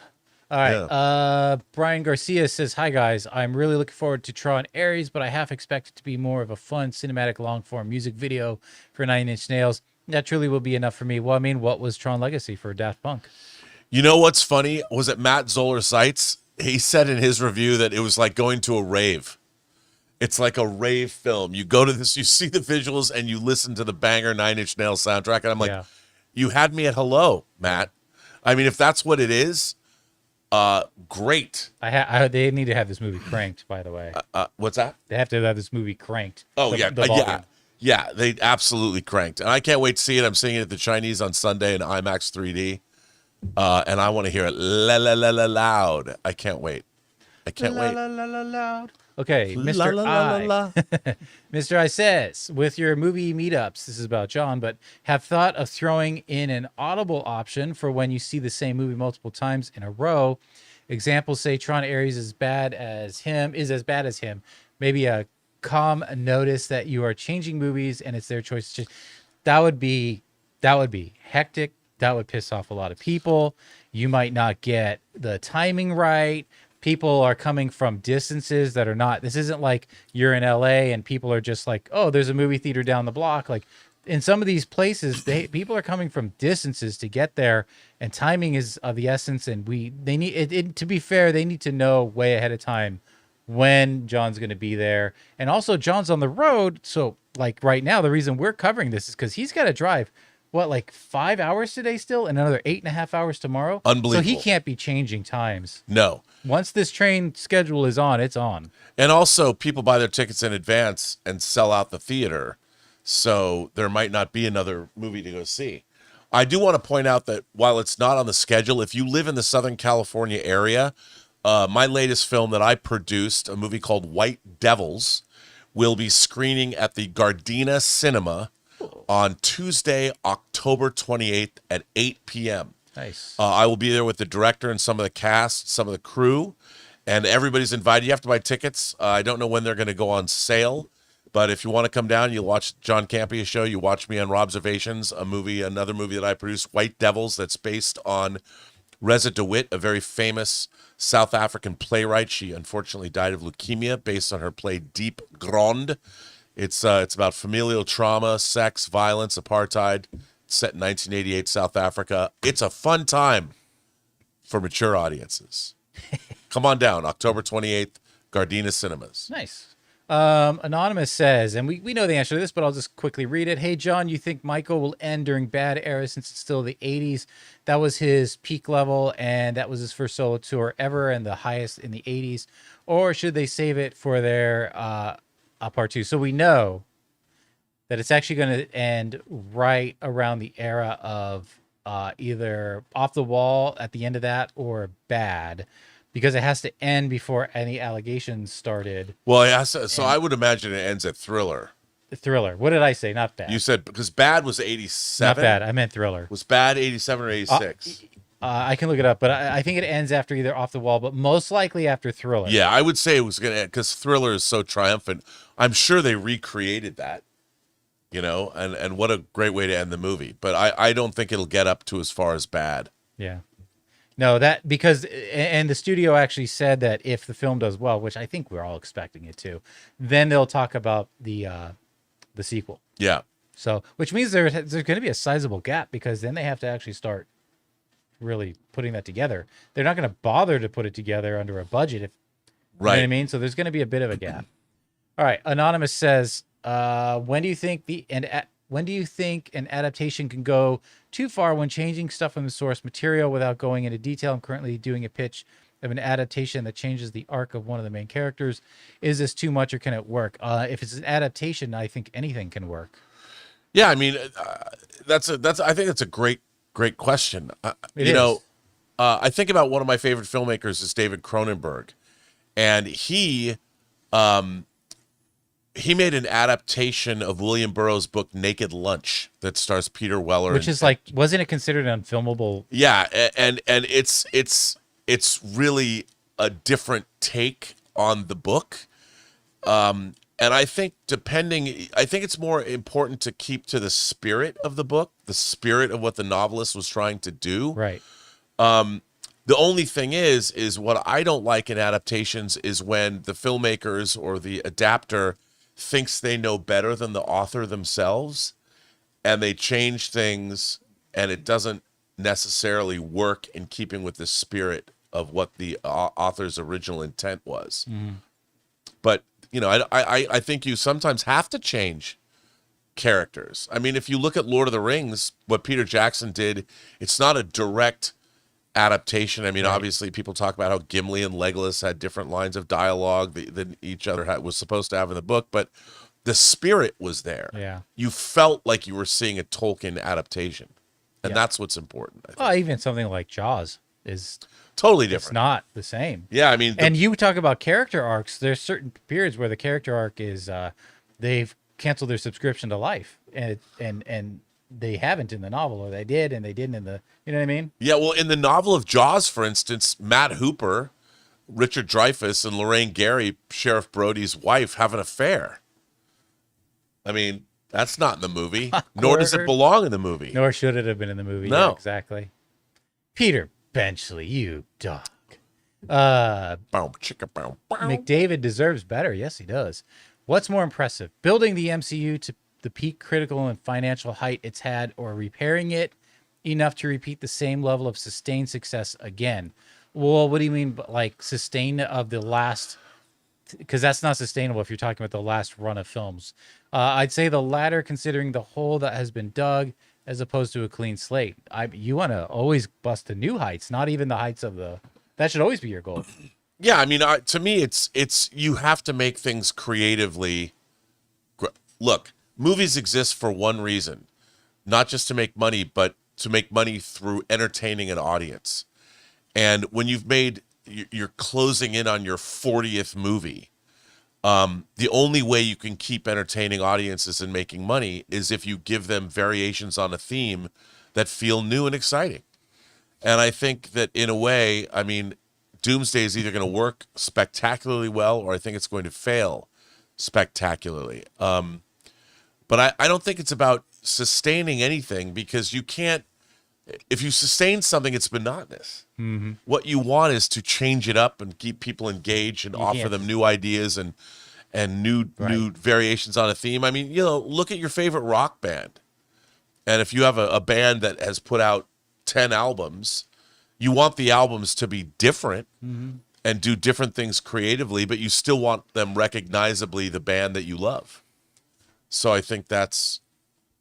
All right. Brian Garcia says, "Hi guys, I'm really looking forward to Tron Ares, but I half expect it to be more of a fun cinematic long-form music video for Nine Inch Nails. That truly will be enough for me." Well, I mean, what was Tron Legacy for Daft Punk? You know what's funny? Was it Matt Zoller Seitz? He said in his review that it was like going to a rave. It's like a rave film. You go to this, you see the visuals, and you listen to the banger Nine Inch Nails soundtrack. And I'm like, you had me at hello, Matt. I mean, if that's what it is, great. They need to have this movie cranked, by the way. What's that? They have to have this movie cranked. Oh, The yeah. volume. Yeah, they absolutely cranked. And I can't wait to see it. I'm seeing it at the Chinese on Sunday in IMAX 3D. And I want to hear it loud. I can't wait. I can't wait. Loud. Okay, Mr. La, la, I. la, la. Mr. I says, with your movie meetups, this is about John, but have thought of throwing in an audible option for when you see the same movie multiple times in a row. Examples say Tron Ares is as bad as him. Maybe a calm notice that you are changing movies and it's their choice to change. That would be hectic. That would piss off a lot of people. You might not get the timing right. People are coming from distances that are not. This isn't like you're in LA and people are just like, oh, there's a movie theater down the block. Like in some of these places, people are coming from distances to get there, and timing is of the essence. And they need it. To be fair, they need to know way ahead of time when John's going to be there, and also John's on the road. So like right now, the reason we're covering this is because he's got to drive. What, like 5 hours today still, and another 8.5 hours tomorrow? Unbelievable. So he can't be changing times. No. Once this train schedule is on, it's on. And also, people buy their tickets in advance and sell out the theater. So there might not be another movie to go see. I do want to point out that while it's not on the schedule, if you live in the Southern California area, my latest film that I produced, a movie called White Devils, will be screening at the Gardena Cinema on Tuesday, October 28th at 8 p.m. Nice. I will be there with the director and some of the cast, some of the crew, and everybody's invited. You have to buy tickets. I don't know when they're going to go on sale, but if you want to come down, you watch John Campea Show. You watch me on Robservations, another movie that I produced, White Devils, that's based on Reza DeWitt, a very famous South African playwright. She unfortunately died of leukemia, based on her play Deep Grond. It's about familial trauma, sex, violence, apartheid. It's set in 1988 South Africa. It's a fun time for mature audiences. Come on down, October 28th, Gardena Cinemas. Nice. Anonymous says, and we know the answer to this, but I'll just quickly read it. Hey, John, you think Michael will end during Bad Era since it's still the 80s? That was his peak level, and that was his first solo tour ever and the highest in the 80s. Or should they save it for their part two? So we know that it's actually going to end right around the era of either Off the Wall at the end of that or Bad, because it has to end before any allegations started. Well, yeah, so I would imagine it ends at Thriller. Thriller. What did I say? Not Bad. You said, because Bad was 87. Not Bad. I meant Thriller. Was Bad 87 or 86? I can look it up, but I think it ends after either Off the Wall, but most likely after Thriller. Yeah, I would say it was going to end because Thriller is so triumphant. I'm sure they recreated that, and what a great way to end the movie. But I don't think it'll get up to as far as Bad. Yeah. No, because the studio actually said that if the film does well, which I think we're all expecting it to, then they'll talk about the sequel. Yeah. So, which means there's going to be a sizable gap, because then they have to actually start really putting that together. They're not going to bother to put it together under a budget, if right. You know what I mean? So there's going to be a bit of a gap. All right. Anonymous says, when do you think when do you think an adaptation can go too far when changing stuff from the source material without going into detail? I'm currently doing a pitch of an adaptation that changes the arc of one of the main characters. Is this too much or can it work? If it's an adaptation, I think anything can work. Yeah, I mean, I think that's a great question. It is. I think about one of my favorite filmmakers is David Cronenberg, and he made an adaptation of William Burroughs' book Naked Lunch that stars Peter Weller, Which is like, wasn't it considered unfilmable? Yeah, and it's really a different take on the book. And I think it's more important to keep to the spirit of the book, the spirit of what the novelist was trying to do. Right. The only thing is what I don't like in adaptations is when the filmmakers or the adapter thinks they know better than the author themselves, and they change things, and it doesn't necessarily work in keeping with the spirit of what the author's original intent was. Mm-hmm. But I think you sometimes have to change characters. I mean, if you look at Lord of the Rings, what Peter Jackson did, it's not a direct adaptation. I mean, Right. Obviously, people talk about how Gimli and Legolas had different lines of dialogue than each other was supposed to have in the book, but the spirit was there. Yeah. You felt like you were seeing a Tolkien adaptation, and Yeah. that's what's important. I think. Well, even something like Jaws is Totally it's different. not the same. Yeah, I mean, And you talk about character arcs. There's certain periods where the character arc is they've canceled their subscription to Life, and they haven't in the novel, or they did and they didn't in the. You know what I mean? yeah, well, in the novel of Jaws, for instance, Matt Hooper, Richard Dreyfuss, and Lorraine Gary, Sheriff Brody's wife, have an affair. I mean, that's not in the movie, nor does it belong in the movie. Nor should it have been in the movie. No. Yeah, exactly. Peter Benchley, you dog. Bow, chicka, bow, bow. McDavid deserves better. Yes, he does. What's more impressive, building the MCU to the peak critical and financial height it's had, or repairing it enough to repeat the same level of sustained success again? Well, what do you mean, like sustain of the last? Because that's not sustainable if you're talking about the last run of films. I'd say the latter, considering the hole that has been dug, as opposed to a clean slate. You want to always bust to new heights, not even the heights of the. That should always be your goal. Yeah, I mean, to me, it's you have to make things creatively. Look, movies exist for one reason, not just to make money, but to make money through entertaining an audience. And when you're closing in on your 40th movie, the only way you can keep entertaining audiences and making money is if you give them variations on a theme that feel new and exciting. And I think that in a way, I mean, Doomsday is either going to work spectacularly well, or I think it's going to fail spectacularly. But I don't think it's about sustaining anything, because you can't. If you sustain something, it's monotonous. Mm-hmm. What you want is to change it up and keep people engaged and offer can't. them new ideas and new variations on a theme. I mean, look at your favorite rock band. And if you have a band that has put out 10 albums, you want the albums to be different and do different things creatively, but you still want them recognizably the band that you love. So I think that's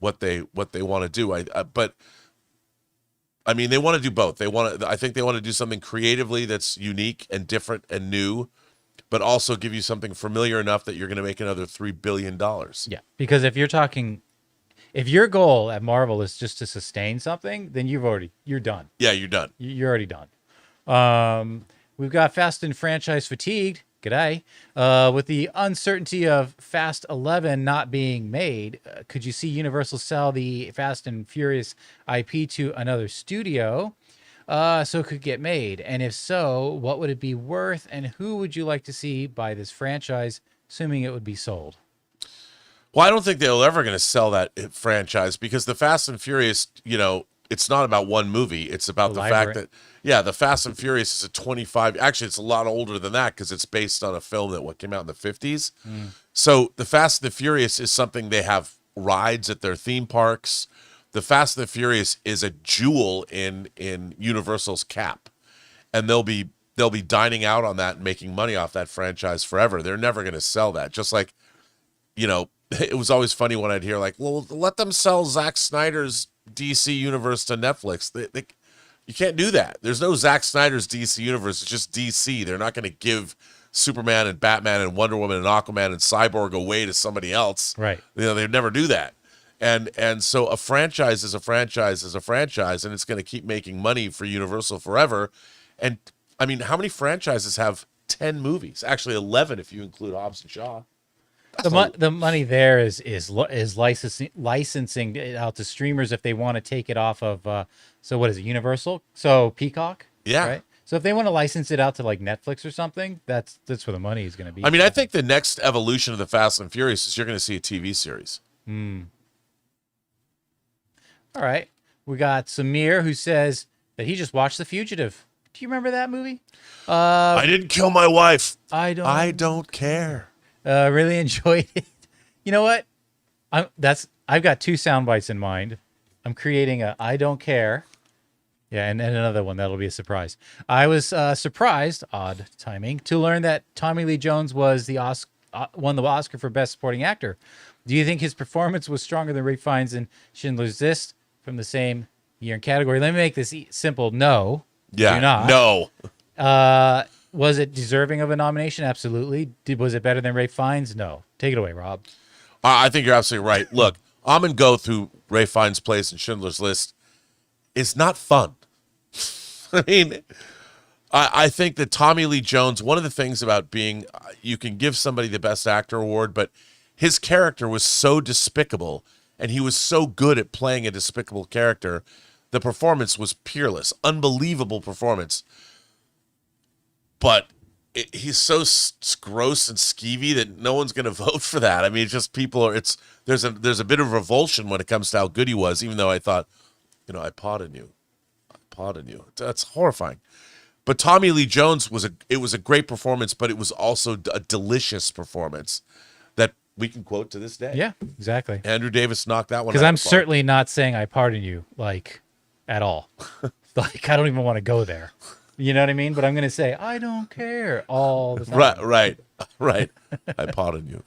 what they want to do. But I mean, they want to do both. I think they want to do something creatively that's unique and different and new, but also give you something familiar enough that you're going to make another $3 billion. Yeah, because if your goal at Marvel is just to sustain something, then you're done. Yeah, you're done. You're already done. We've got Fast and franchise fatigued. G'day. With the uncertainty of Fast 11 not being made, could you see Universal sell the Fast and Furious IP to another studio so it could get made? And if so, what would it be worth? And who would you like to see buy this franchise, assuming it would be sold? Well, I don't think they're ever going to sell that franchise, because the Fast and Furious, it's not about one movie. It's about the fact that, the Fast and Furious is a 25. Actually, it's a lot older than that, because it's based on a film that came out in the 50s. So the Fast and the Furious is something they have rides at their theme parks. The Fast and the Furious is a jewel in Universal's cap, and they'll be dining out on that and making money off that franchise forever. They're never going to sell that. Just like you know, it was always funny when I'd hear like, well, let them sell Zack Snyder's DC universe to Netflix. You can't do that. There's no Zack Snyder's DC universe. It's just DC. They're not going to give Superman and Batman and Wonder Woman and Aquaman and Cyborg away to somebody else. Right. You know, they'd never do that. And so a franchise is a franchise is a franchise, and it's going to keep making money for Universal forever. And I mean, how many franchises have 10 movies? Actually, 11 if you include Hobbs and Shaw. The money there is licensing it out to streamers if they want to take it off of. So what is it? Universal. So Peacock. Yeah. Right. So if they want to license it out to like Netflix or something, that's where the money is going to be. I mean, I think the next evolution of the Fast and Furious is you're going to see a TV series. All right. We got Samir who says that he just watched The Fugitive. Do you remember that movie? I didn't kill my wife. I don't care. really enjoyed it. You know what? I've got 2 sound bites in mind. I'm creating a I don't care. Yeah, and another one that'll be a surprise. I was surprised, odd timing, to learn that Tommy Lee Jones was won the Oscar for Best Supporting Actor. Do you think his performance was stronger than Ralph Fiennes in Schindler's List from the same year and category? Let me make this simple. No. Yeah. Do not. No. Was it deserving of a nomination? Absolutely. Was it better than Ralph Fiennes? No. Take it away, Rob. I think you're absolutely right. Look, Amon Goth, who Ralph Fiennes plays in Schindler's List, is not fun. I mean, I think that Tommy Lee Jones, one of the things about being, you can give somebody the Best Actor award, but his character was so despicable, and he was so good at playing a despicable character. The performance was peerless, unbelievable performance. But he's so gross and skeevy that no one's going to vote for that. I mean, it's just there's a bit of revulsion when it comes to how good he was, even though I thought, I pardon you. That's horrifying. But Tommy Lee Jones was a great performance, but it was also a delicious performance that we can quote to this day. Yeah, exactly. Andrew Davis knocked that one out. Because I'm certainly not saying I pardon you, like, at all. Like, I don't even want to go there. You know what I mean? But I'm going to say, I don't care all the time. Right. I pardon you.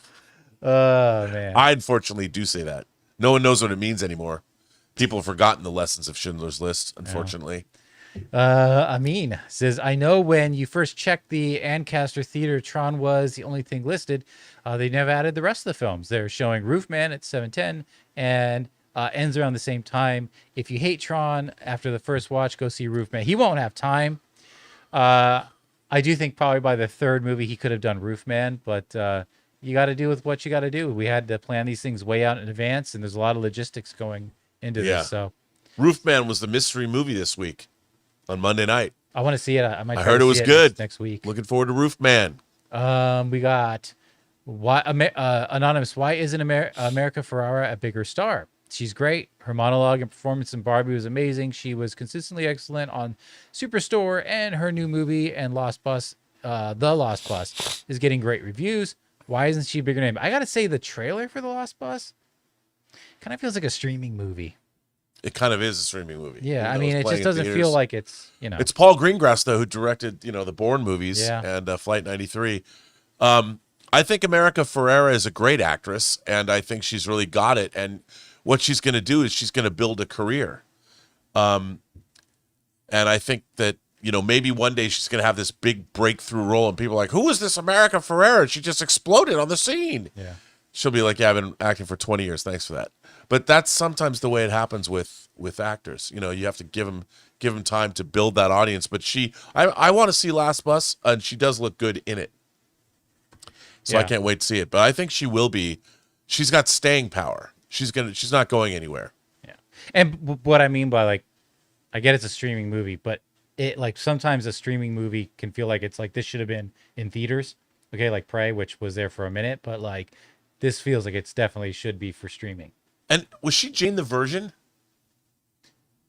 Oh, man. I unfortunately do say that. No one knows what it means anymore. People have forgotten the lessons of Schindler's List, unfortunately. Amin says, I know when you first checked the Ancaster Theater, Tron was the only thing listed. They never added the rest of the films. They're showing Roofman at 7:10 and ends around the same time. If you hate Tron after the first watch, go see Roofman. He won't have time. I do think probably by the third movie he could have done Roofman, but you got to do with what you got to do. We had to plan these things way out in advance, and there's a lot of logistics going into this. So, Roofman was the mystery movie this week on Monday night. I want to see it. I heard it was good next week. Looking forward to Roofman. We got Anonymous. Why isn't America Ferrera a bigger star? She's great. Her monologue and performance in Barbie was amazing. She was consistently excellent on Superstore, and her new movie and Lost Bus, The Lost Bus, is getting great reviews. Why isn't she a bigger name? I got to say, the trailer for The Lost Bus kind of feels like a streaming movie. It kind of is a streaming movie. Yeah, I mean, it just doesn't feel like it's, It's Paul Greengrass, though, who directed, the Bourne movies and Flight 93. I think America Ferrera is a great actress, and I think she's really got it. And what she's going to do is she's going to build a career. And I think that, maybe one day she's going to have this big breakthrough role, and people are like, who is this America Ferrera? She just exploded on the scene. Yeah. She'll be like, yeah, I've been acting for 20 years. Thanks for that. But that's sometimes the way it happens with actors. You have to give them time to build that audience. But I want to see Last Bus, and she does look good in it. So I can't wait to see it. But I think she will be. She's got staying power. She's not going anywhere. Yeah. And what I mean by, like, I get it's a streaming movie, but it, like, sometimes a streaming movie can feel like it's like this should have been in theaters. Okay, like Prey, which was there for a minute, but like this feels like it's definitely should be for streaming. And was she Jane the Virgin?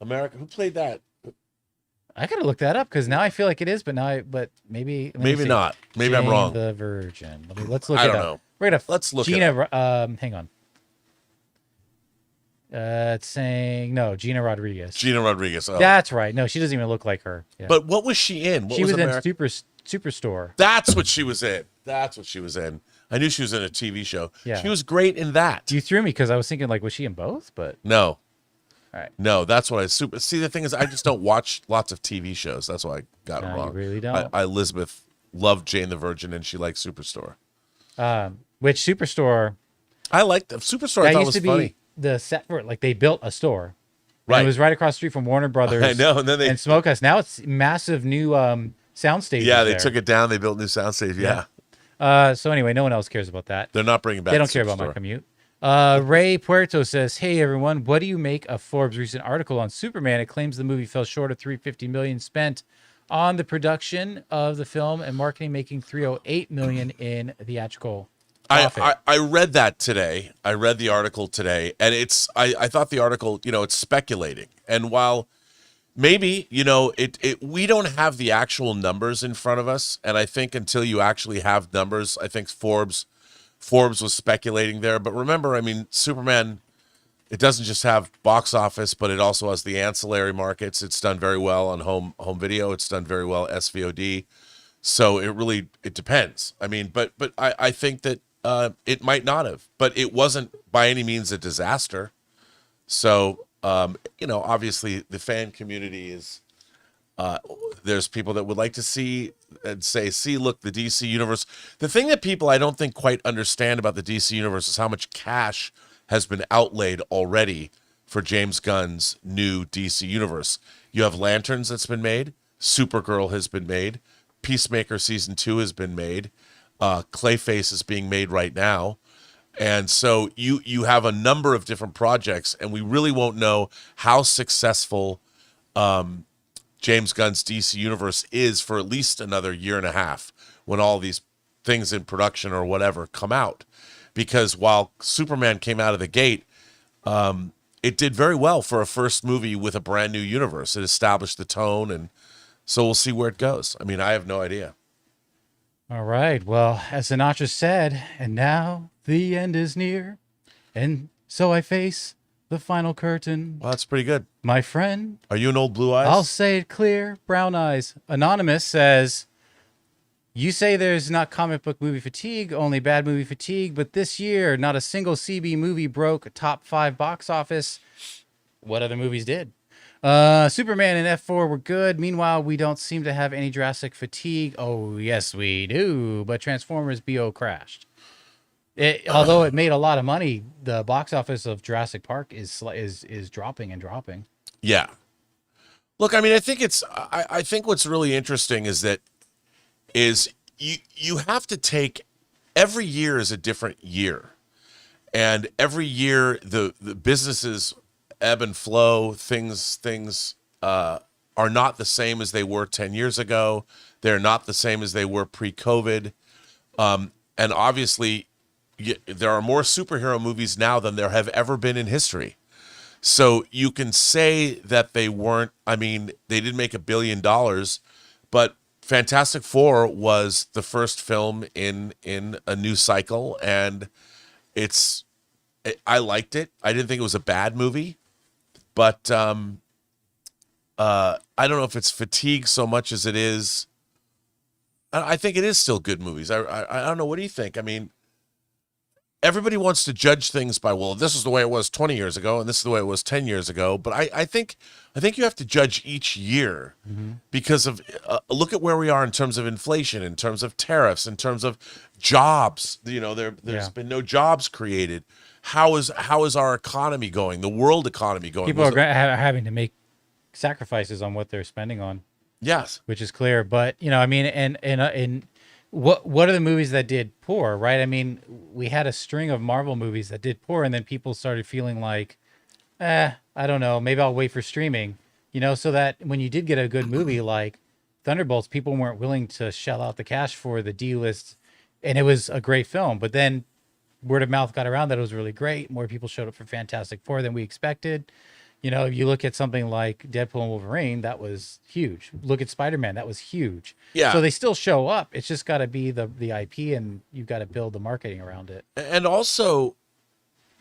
America, who played that? I gotta look that up because now I feel like it is, but maybe not. Maybe Jane I'm wrong. The Virgin. Let's look I it don't up. know. We're gonna Let's look Gina. it up. Hang on. It's saying no, Gina Rodriguez. Gina Rodriguez. Oh. That's right. No, she doesn't even look like her. Yeah. But what was she in? She was in Superstore. That's what she was in. I knew she was in a TV show. Yeah. She was great in that. You threw me because I was thinking like, was she in both? But No. all right. No, that's what I see. The thing is, I just don't watch lots of TV shows. That's why I got it No, you wrong. really don't. Elizabeth loved Jane the Virgin, and she liked Superstore. Which Superstore? I liked Superstore. I That thought used was to be funny. the set for it. Like they built a store. Right. And it was right across the street from Warner Brothers. I know, and then they Smokehouse. Now it's massive new sound stages. Yeah, they there. took it down. They built new soundstage. Yeah. So anyway, no one else cares about that. They're not bringing back. They don't care about my Superstore. commute. Ray Puerto says, "Hey everyone, what do you make of Forbes' recent article on Superman? It claims the movie fell short of $350 million spent on the production of the film and marketing, making $308 million in theatrical profit." I read that today. I read the article today, and I thought the article, it's speculating. And while maybe, we don't have the actual numbers in front of us, and I think until you actually have numbers, I think Forbes was speculating there. But remember, I mean, Superman, it doesn't just have box office, but it also has the ancillary markets. It's done very well on home video. It's done very well SVOD. So it depends. I mean, but I think that it might not have, but it wasn't by any means a disaster. So, obviously the fan community is, there's people that would like to see and say, look, the DC universe. The thing that people I don't think quite understand about the DC universe is how much cash has been outlaid already for James Gunn's new DC universe. You have Lanterns that's been made. Supergirl has been made. Peacemaker season 2 has been made. Clayface is being made right now. And so you have a number of different projects, and we really won't know how successful James Gunn's DC universe is for at least another year and a half when all these things in production or whatever come out. Because while Superman came out of the gate, it did very well for a first movie with a brand new universe. It established the tone, and so we'll see where it goes. I mean, I have no idea. All right. Well, as Sinatra said, and now the end is near, and so I face the final curtain. Well, that's pretty good. My friend, Are you an old Blue Eyes? I'll say it clear, brown eyes. Anonymous says, you say there's not comic book movie fatigue, only bad movie fatigue, but this year, not a single CB movie broke top 5 box office. What other movies did? Superman and F4 were good. Meanwhile, we don't seem to have any Jurassic fatigue. Oh, yes, we do. But Transformers BO crashed. Although it made a lot of money, the box office of Jurassic Park is dropping and dropping. Yeah. Look, I mean, I think what's really interesting is you have to take, every year is a different year. And every year the businesses ebb and flow. Things are not the same as they were 10 years ago. They're not the same as they were pre-COVID. And obviously there are more superhero movies now than there have ever been in history. So you can say that they weren't, I mean, they did make $1 billion, but Fantastic Four was the first film in a new cycle, and I liked it. I didn't think it was a bad movie, but I don't know if it's fatigue so much as it is. I think it is still good movies. I don't know. What do you think? I mean, everybody wants to judge things by, well, this is the way it was 20 years ago, and this is the way it was 10 years ago. But I think you have to judge each year because of look at where we are in terms of inflation, in terms of tariffs, in terms of jobs. You know, there's been no jobs created. How is our economy going? The world economy going? People are having to make sacrifices on what they're spending on. Yes, which is clear. But I mean, and what are the movies that did poor, right? I mean, we had a string of Marvel movies that did poor, and then people started feeling like, I don't know, maybe I'll wait for streaming, so that when you did get a good movie like Thunderbolts, people weren't willing to shell out the cash for the D-list, and it was a great film. But then word of mouth got around that it was really great. More people showed up for Fantastic Four than we expected. You look at something like Deadpool and Wolverine, that was huge. Look at Spider-Man, that was huge. Yeah. So they still show up. It's just got to be the IP, and you've got to build the marketing around it. And also,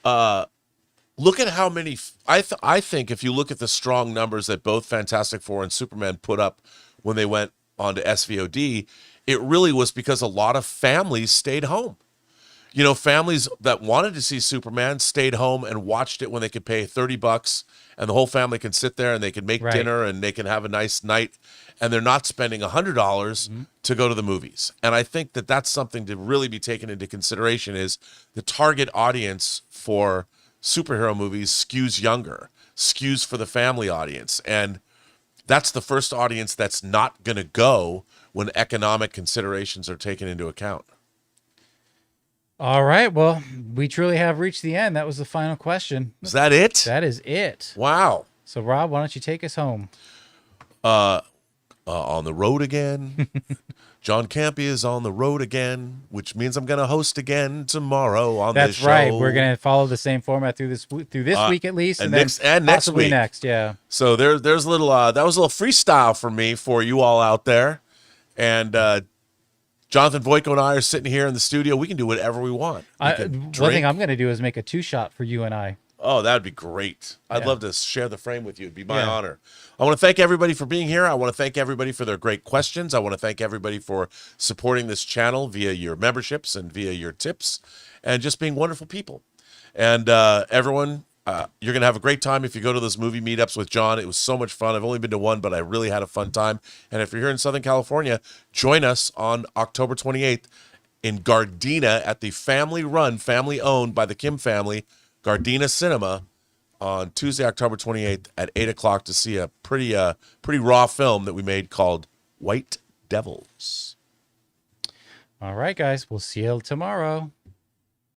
look at how many. I think if you look at the strong numbers that both Fantastic Four and Superman put up when they went on to SVOD, it really was because a lot of families stayed home. You know, families that wanted to see Superman stayed home and watched it when they could pay $30, and the whole family can sit there and they can make Right. dinner and they can have a nice night, and they're not spending $100 to go to the movies. And I think that that's something to really be taken into consideration, is the target audience for superhero movies skews younger, skews for the family audience. And that's the first audience that's not going to go when economic considerations are taken into account. All right. Well, we truly have reached the end. That was the final question. Is that it? That is it. Wow. So, Rob, why don't you take us home? On the road again. John Campea is on the road again, which means I'm going to host again tomorrow on this show. That's right. We're going to follow the same format through this week at least, and then next- and next possibly week. next. Yeah. So there's a little that was a little freestyle for me, for you all out there. And Jonathan Voico and I are sitting here in the studio. We can do whatever we want. We can One drink. thing I'm going to do is make a 2-shot for you and I. Oh, that would be great. I'd Yeah. love to share the frame with you. It'd be my Yeah. honor. I want to thank everybody for being here. I want to thank everybody for their great questions. I want to thank everybody for supporting this channel via your memberships and via your tips, and just being wonderful people. And everyone, you're going to have a great time if you go to those movie meetups with John. It was so much fun. I've only been to one, but I really had a fun time. And if you're here in Southern California, join us on October 28th in Gardena at the family-run, family-owned by the Kim family, Gardena Cinema, on Tuesday, October 28th at 8 o'clock to see a pretty raw film that we made called White Devils. All right, guys. We'll see you tomorrow.